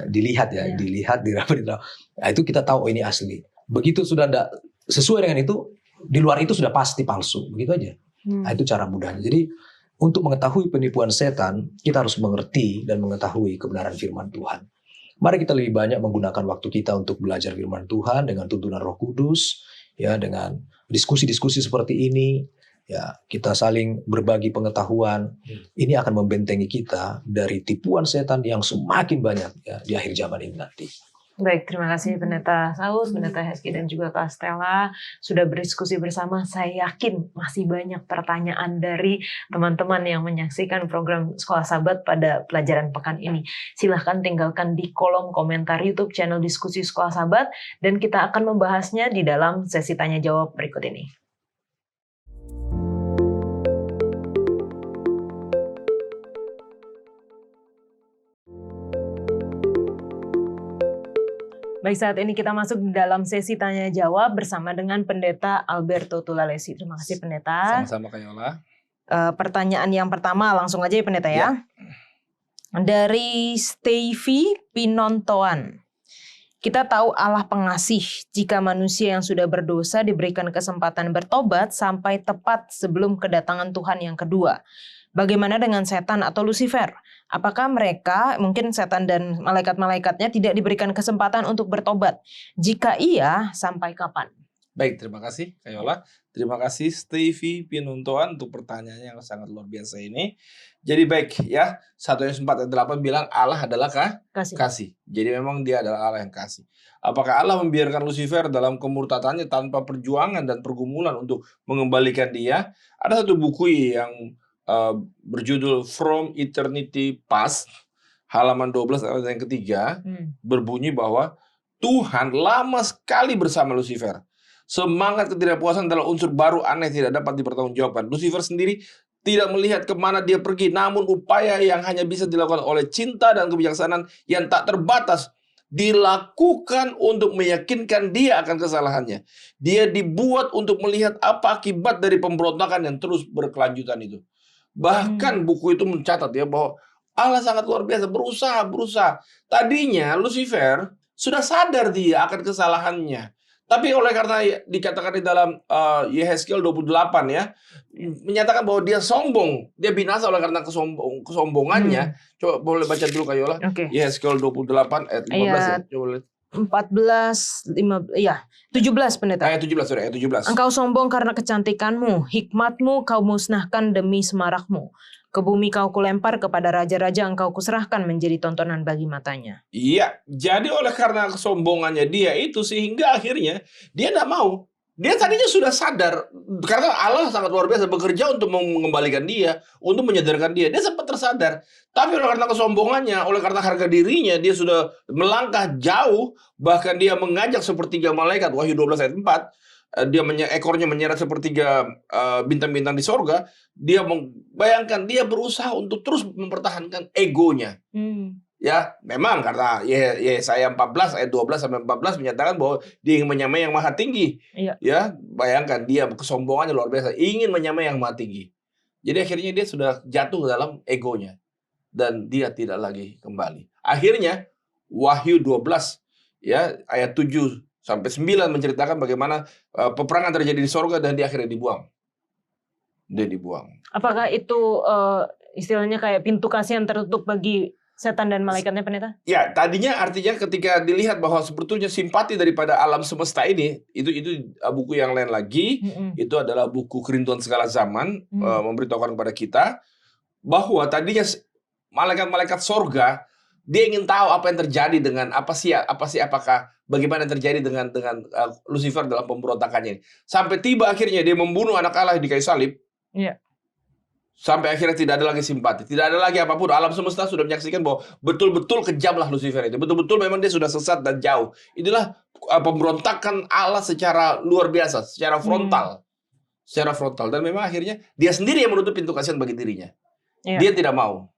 Dilihat ya, dilihat, dirabat, diterawang. Nah, itu kita tahu ini asli. Begitu sudah tidak sesuai dengan itu, di luar itu sudah pasti palsu, begitu aja. Nah, itu cara mudahnya. Jadi untuk mengetahui penipuan setan, kita harus mengerti dan mengetahui kebenaran firman Tuhan. Mari kita lebih banyak menggunakan waktu kita untuk belajar firman Tuhan dengan tuntunan Roh Kudus, ya, dengan diskusi-diskusi seperti ini, ya, kita saling berbagi pengetahuan. Ini akan membentengi kita dari tipuan setan yang semakin banyak ya di akhir zaman ini nanti. Baik, terima kasih Pendeta Saud, Pendeta Hezki, dan juga Kak Stella sudah berdiskusi bersama. Saya yakin masih banyak pertanyaan dari teman-teman yang menyaksikan program Sekolah Sabat pada pelajaran pekan ini. Silahkan tinggalkan di kolom komentar YouTube channel Diskusi Sekolah Sabat, dan kita akan membahasnya di dalam sesi tanya-jawab berikut ini. Baik, saat ini kita masuk di dalam sesi tanya-jawab bersama dengan Pendeta Alberto Tulalesi. Terima kasih Pendeta. Sama-sama Kak Yola. Pertanyaan yang pertama langsung aja ya Pendeta ya. Dari Stevie Pinontoan. Kita tahu Allah pengasih jika manusia yang sudah berdosa diberikan kesempatan bertobat sampai tepat sebelum kedatangan Tuhan yang kedua. Bagaimana dengan setan atau Lucifer? Apakah mereka, mungkin setan dan malaikat-malaikatnya tidak diberikan kesempatan untuk bertobat? Jika iya, sampai kapan? Baik, terima kasih Kak Yola. Terima kasih Stevie Pinuntoan untuk pertanyaannya yang sangat luar biasa ini. Jadi baik ya, 1 Yohanes 4 ayat 8 bilang Allah adalah kasih. Jadi memang dia adalah Allah yang kasih. Apakah Allah membiarkan Lucifer dalam kemurtadannya tanpa perjuangan dan pergumulan untuk mengembalikan dia? Ada satu buku yang berjudul From Eternity Past, halaman 12 ayat yang ketiga, berbunyi bahwa Tuhan lama sekali bersama Lucifer. Semangat ketidakpuasan adalah unsur baru aneh tidak dapat dipertanggungjawabkan. Lucifer sendiri tidak melihat kemana dia pergi, namun upaya yang hanya bisa dilakukan oleh cinta dan kebijaksanaan yang tak terbatas dilakukan untuk meyakinkan dia akan kesalahannya. Dia dibuat untuk melihat apa akibat dari pemberontakan yang terus berkelanjutan itu. Bahkan buku itu mencatat ya bahwa Allah sangat luar biasa berusaha. Tadinya Lucifer sudah sadar dia akan kesalahannya. Tapi oleh karena dikatakan di dalam Yehezkiel 28 ya, menyatakan bahwa dia sombong, dia binasa oleh karena kesombongannya. Coba boleh baca dulu Kak Yola. Yehezkiel 28 ayat 15 ya. Coba lihat. 17 Pendeta. Ayat 17. Engkau sombong karena kecantikanmu, hikmatmu kau musnahkan demi semarakmu. Ke bumi kau kulempar, kepada raja-raja engkau kuserahkan menjadi tontonan bagi matanya. Iya, jadi oleh karena kesombongannya dia itu sehingga akhirnya dia tidak mau. Dia tadinya sudah sadar karena Allah sangat luar biasa bekerja untuk mengembalikan dia, untuk menyadarkan dia. Dia sempat tersadar. Tapi oleh karena kesombongannya, oleh karena harga dirinya, dia sudah melangkah jauh. Bahkan dia mengajak sepertiga malaikat, Wahyu 12 ayat 4. Dia ekornya menyeret sepertiga bintang-bintang di sorga. Dia membayangkan, dia berusaha untuk terus mempertahankan egonya. Ya, memang karena Yesaya 14 ayat 12 sampai 14 menyatakan bahwa dia ingin menyamai yang maha tinggi. Ya, bayangkan dia kesombongannya luar biasa, ingin menyamai yang maha tinggi. Jadi akhirnya dia sudah jatuh ke dalam egonya dan dia tidak lagi kembali. Akhirnya Wahyu 12 ya ayat 7 sampai 9 menceritakan bagaimana peperangan terjadi di sorga dan dia akhirnya dibuang. Dia dibuang. Apakah itu istilahnya kayak pintu kasih yang tertutup bagi setan dan malaikatnya Pendeta? Ya, tadinya artinya ketika dilihat bahwa sebetulnya simpati daripada alam semesta ini, itu buku yang lain lagi, itu adalah buku Kerinduan Segala Zaman, memberitahukan kepada kita bahwa tadinya malaikat-malaikat sorga dia ingin tahu apa yang terjadi dengan apakah bagaimana yang terjadi dengan Lucifer dalam pemberontakannya. Sampai tiba akhirnya dia membunuh anak Allah di kayu salib. Iya. Sampai akhirnya tidak ada lagi simpati, tidak ada lagi apapun. Alam semesta sudah menyaksikan bahwa betul-betul kejamlah Lucifer itu. Betul-betul memang dia sudah sesat dan jauh. Inilah pemberontakan Allah secara luar biasa, secara frontal. Secara frontal. Dan memang akhirnya dia sendiri yang menutup pintu kasihan bagi dirinya. Dia tidak mau.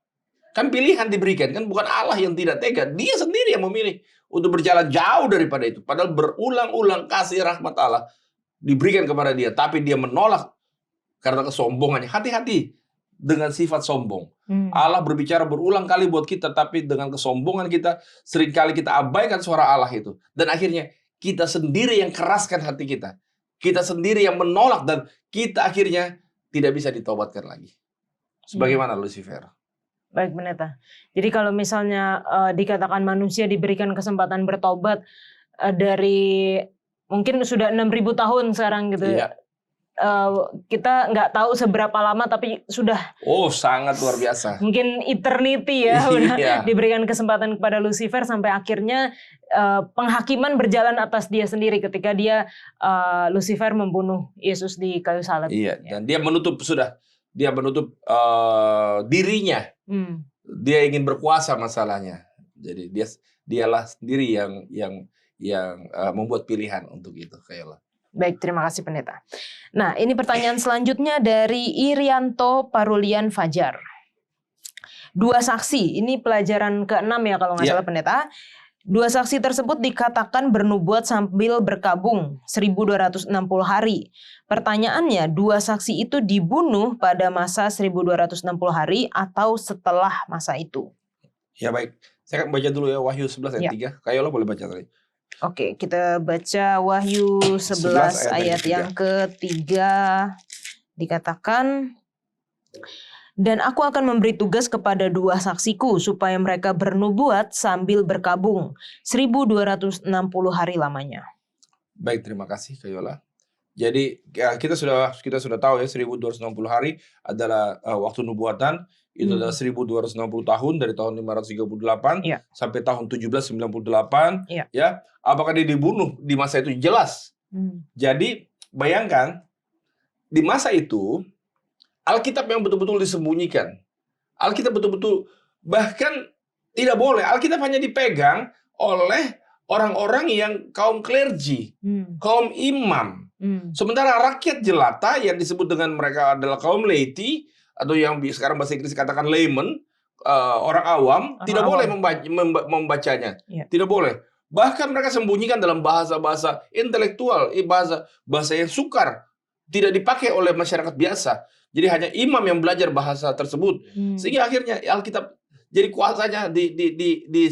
Kan pilihan diberikan, kan bukan Allah yang tidak tega. Dia sendiri yang memilih untuk berjalan jauh daripada itu. Padahal berulang-ulang kasih rahmat Allah diberikan kepada dia. Tapi dia menolak karena kesombongannya. Hati-hati dengan sifat sombong. Allah berbicara berulang kali buat kita, tapi dengan kesombongan kita, seringkali kita abaikan suara Allah itu. Dan akhirnya kita sendiri yang keraskan hati kita. Kita sendiri yang menolak dan kita akhirnya tidak bisa ditobatkan lagi. Sebagaimana Lucifer. Baik Pendeta. Jadi kalau misalnya dikatakan manusia diberikan kesempatan bertobat dari mungkin sudah 6.000 tahun sekarang gitu. Iya. kita nggak tahu seberapa lama, tapi sudah Oh, sangat luar biasa. mungkin eternity ya, udah Iya. diberikan kesempatan kepada Lucifer sampai akhirnya penghakiman berjalan atas dia sendiri ketika Lucifer membunuh Yesus di kayu salib. Iya, dan dia menutup dirinya. Hmm. Dia ingin berkuasa masalahnya. Jadi dialah sendiri yang membuat pilihan untuk itu, Kayola. Baik, terima kasih pendeta. Nah, ini pertanyaan selanjutnya dari Irianto Parulian Fajar. 2 saksi, ini pelajaran ke-6 ya kalau nggak Iya. salah pendeta. 2 saksi tersebut dikatakan bernubuat sambil berkabung 1260 hari. Pertanyaannya, 2 saksi itu dibunuh pada masa 1260 hari atau setelah masa itu? Ya baik, saya akan baca dulu ya Wahyu 11 ayat 3. Kayola boleh baca tadi. Oke, kita baca Wahyu 11 ayat yang ketiga. Dikatakan, dan aku akan memberi tugas kepada 2 saksiku supaya mereka bernubuat sambil berkabung 1260 hari lamanya. Baik, terima kasih Kayola. Jadi ya, kita sudah tahu ya 1260 hari adalah waktu nubuatan. Itu adalah 1260 tahun dari tahun 538 Iya. sampai tahun 1798. Iya. Ya, apakah dia dibunuh di masa itu? Jelas. Jadi bayangkan di masa itu Alkitab yang betul-betul disembunyikan. Alkitab betul-betul bahkan tidak boleh. Alkitab hanya dipegang oleh orang-orang yang kaum clergy, kaum imam. Sementara rakyat jelata yang disebut dengan mereka adalah kaum laity atau yang sekarang bahasa Inggris katakan layman, orang awam, tidak boleh membacanya. Iya. Tidak boleh. Bahkan mereka sembunyikan dalam bahasa-bahasa intelektual, bahasa yang sukar, tidak dipakai oleh masyarakat biasa. Jadi hanya imam yang belajar bahasa tersebut. Sehingga akhirnya Alkitab jadi kuasanya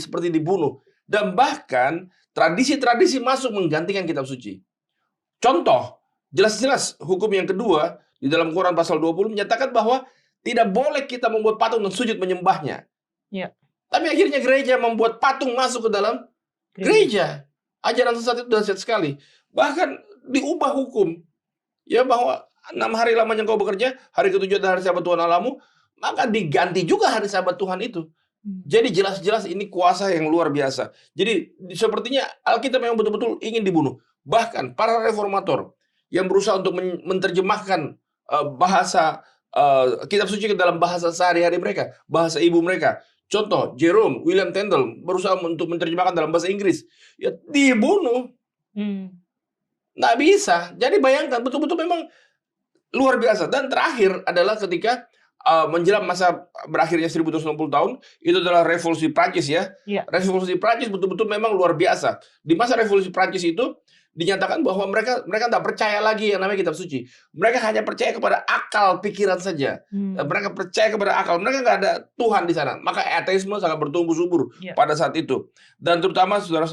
seperti dibunuh. Dan bahkan tradisi-tradisi masuk menggantikan kitab suci. Contoh, jelas-jelas hukum yang kedua di dalam Quran pasal 20 menyatakan bahwa tidak boleh kita membuat patung dan sujud menyembahnya. Ya. Tapi akhirnya gereja membuat patung masuk ke dalam gereja. Ajaran sesat itu dahsyat sekali. Bahkan diubah hukum. Ya, bahwa 6 hari lamanya kau bekerja, hari ke-7 adalah hari sabat Tuhan Allahmu, maka diganti juga hari sabat Tuhan itu. Jadi jelas-jelas ini kuasa yang luar biasa. Jadi sepertinya Alkitab yang betul-betul ingin dibunuh. Bahkan para reformator yang berusaha untuk menerjemahkan bahasa kitab suci ke dalam bahasa sehari-hari mereka, bahasa ibu mereka. Contoh, Jerome, William Tyndale berusaha untuk menerjemahkan dalam bahasa Inggris. Ya dibunuh. Nggak bisa. Jadi bayangkan, betul-betul memang luar biasa. Dan terakhir adalah ketika menjelang masa berakhirnya 1260 tahun, itu adalah revolusi Prancis ya. Ya. Revolusi Prancis betul-betul memang luar biasa. Di masa revolusi Prancis itu dinyatakan bahwa mereka tidak percaya lagi yang namanya kitab suci. Mereka hanya percaya kepada akal pikiran saja. Mereka percaya kepada akal. Mereka nggak ada Tuhan di sana. Maka ateisme sangat bertumbuh subur pada saat itu. Dan terutama saudara,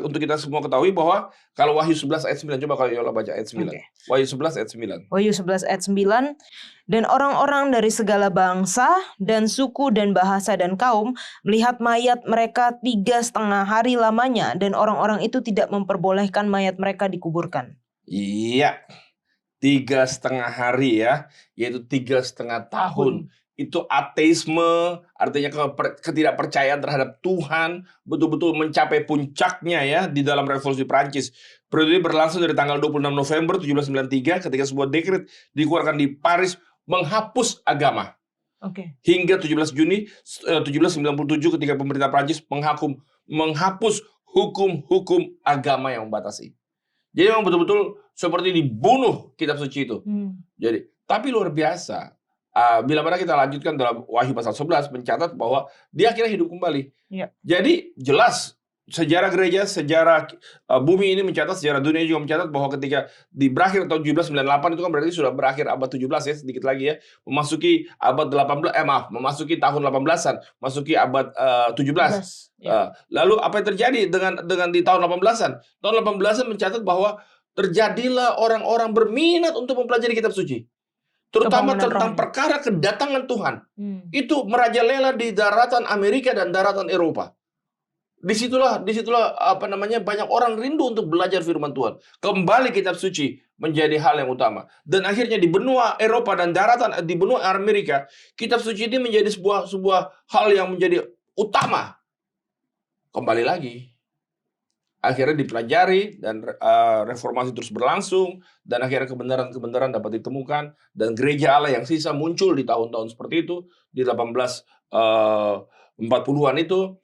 untuk kita semua ketahui bahwa kalau Wahyu 11 ayat 9, coba kalau Yola baca ayat 9. Oke. Wahyu 11 ayat 9. Wahyu 11 ayat 9. Dan orang-orang dari segala bangsa dan suku dan bahasa dan kaum melihat mayat mereka 3,5 hari lamanya, dan orang-orang itu tidak memperbolehkan mayat mereka dikuburkan. Iya, 3,5 hari ya, yaitu 3,5 tahun. Itu ateisme, artinya ketidakpercayaan terhadap Tuhan betul-betul mencapai puncaknya ya di dalam revolusi Prancis. Periode ini berlangsung dari tanggal 26 November 1793 ketika sebuah dekret dikeluarkan di Paris menghapus agama. Hingga 17 Juni 1797 ketika pemerintah Prancis menghapus hukum-hukum agama yang membatasi. Jadi memang betul-betul seperti dibunuh kitab suci itu. Jadi, tapi luar biasa. Bila mana kita lanjutkan dalam Wahyu pasal 11 mencatat bahwa dia akhirnya hidup kembali. Ya. Jadi jelas sejarah gereja, sejarah bumi ini mencatat, sejarah dunia juga mencatat bahwa ketika di berakhir tahun 1798 itu kan berarti sudah berakhir abad 17 ya, sedikit lagi ya, memasuki abad 18, memasuki tahun 18-an, masuki abad 17. Lalu apa yang terjadi dengan di tahun 18-an? Tahun 18-an mencatat bahwa terjadilah orang-orang berminat untuk mempelajari kitab suci. Terutama tentang perkara kedatangan Tuhan. Itu merajalela di daratan Amerika dan daratan Eropa. Disitulah apa namanya, banyak orang rindu untuk belajar firman Tuhan. Kembali kitab suci menjadi hal yang utama. Dan akhirnya di benua Eropa dan daratan di benua Amerika, kitab suci ini menjadi sebuah hal yang menjadi utama. Kembali lagi, akhirnya dipelajari dan reformasi terus berlangsung, dan akhirnya kebenaran-kebenaran dapat ditemukan, dan gereja Allah yang sisa muncul di tahun-tahun seperti itu di 1840-an itu.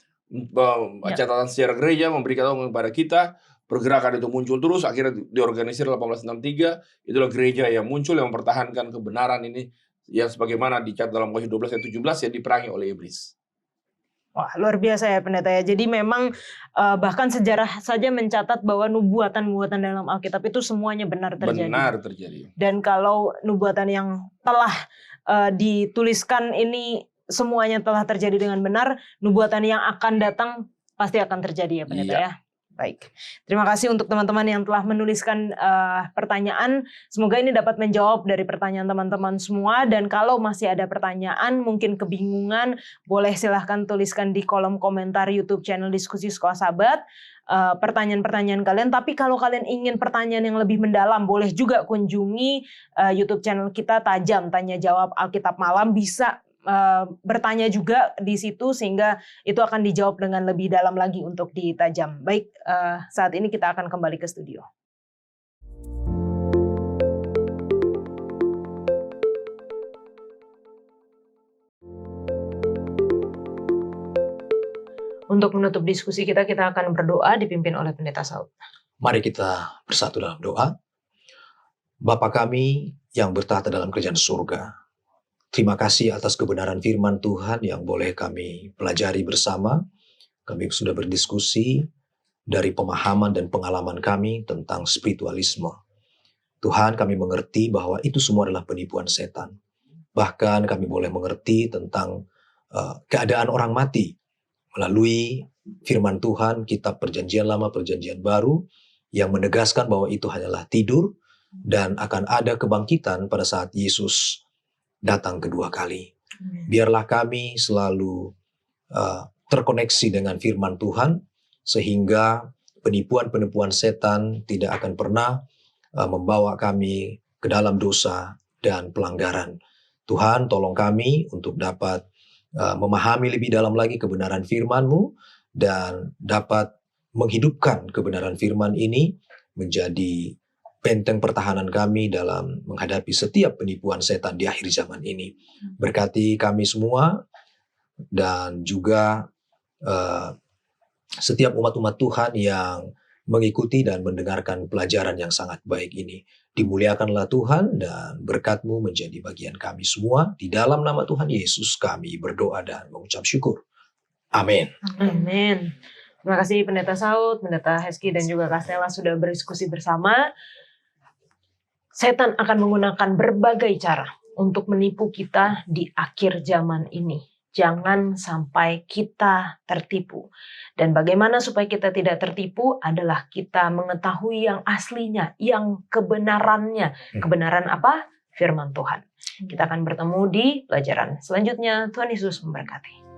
Catatan sejarah gereja memberikan kepada kita, pergerakan itu muncul terus, akhirnya diorganisir 1863. Itulah gereja yang muncul yang mempertahankan kebenaran ini, yang sebagaimana dicatat dalam Wahyu 12 ayat 17 yang diperangi oleh iblis. Wah, luar biasa ya pendeta ya. Jadi memang bahkan sejarah saja mencatat bahwa nubuatan-nubuatan dalam Alkitab itu semuanya benar terjadi. Benar terjadi. Dan kalau nubuatan yang telah dituliskan ini semuanya telah terjadi dengan benar, nubuatan yang akan datang pasti akan terjadi ya pendeta ya. Baik, terima kasih untuk teman-teman yang telah menuliskan pertanyaan. Semoga ini dapat menjawab dari pertanyaan teman-teman semua. Dan kalau masih ada pertanyaan, mungkin kebingungan, boleh silahkan tuliskan di kolom komentar YouTube channel Diskusi Sekolah Sahabat pertanyaan-pertanyaan kalian. Tapi kalau kalian ingin pertanyaan yang lebih mendalam, boleh juga kunjungi YouTube channel kita Tajam Tanya Jawab Alkitab Malam. Bisa bertanya juga di situ sehingga itu akan dijawab dengan lebih dalam lagi untuk di Tajam. Baik, saat ini kita akan kembali ke studio. Untuk menutup diskusi kita akan berdoa dipimpin oleh Pendeta Saud. Mari kita bersatu dalam doa. Bapa kami yang bertahta dalam kerajaan surga, terima kasih atas kebenaran firman Tuhan yang boleh kami pelajari bersama. Kami sudah berdiskusi dari pemahaman dan pengalaman kami tentang spiritualisme. Tuhan, kami mengerti bahwa itu semua adalah penipuan setan. Bahkan kami boleh mengerti tentang keadaan orang mati melalui firman Tuhan, kitab Perjanjian Lama, Perjanjian Baru, yang menegaskan bahwa itu hanyalah tidur dan akan ada kebangkitan pada saat Yesus datang kedua kali. Biarlah kami selalu terkoneksi dengan firman Tuhan, sehingga penipuan-penipuan setan tidak akan pernah membawa kami ke dalam dosa dan pelanggaran. Tuhan, tolong kami untuk dapat memahami lebih dalam lagi kebenaran firman-Mu dan dapat menghidupkan kebenaran firman ini menjadi benteng pertahanan kami dalam menghadapi setiap penipuan setan di akhir zaman ini. Berkati kami semua dan juga setiap umat-umat Tuhan yang mengikuti dan mendengarkan pelajaran yang sangat baik ini. Dimuliakanlah Tuhan dan berkat-Mu menjadi bagian kami semua. Di dalam nama Tuhan Yesus kami berdoa dan mengucap syukur. Amin. Amin. Terima kasih Pendeta Saud, Pendeta Heski dan juga Kak Stella sudah berdiskusi bersama. Setan akan menggunakan berbagai cara untuk menipu kita di akhir zaman ini. Jangan sampai kita tertipu. Dan bagaimana supaya kita tidak tertipu adalah kita mengetahui yang aslinya, yang kebenarannya. Kebenaran apa? Firman Tuhan. Kita akan bertemu di pelajaran selanjutnya. Tuhan Yesus memberkati.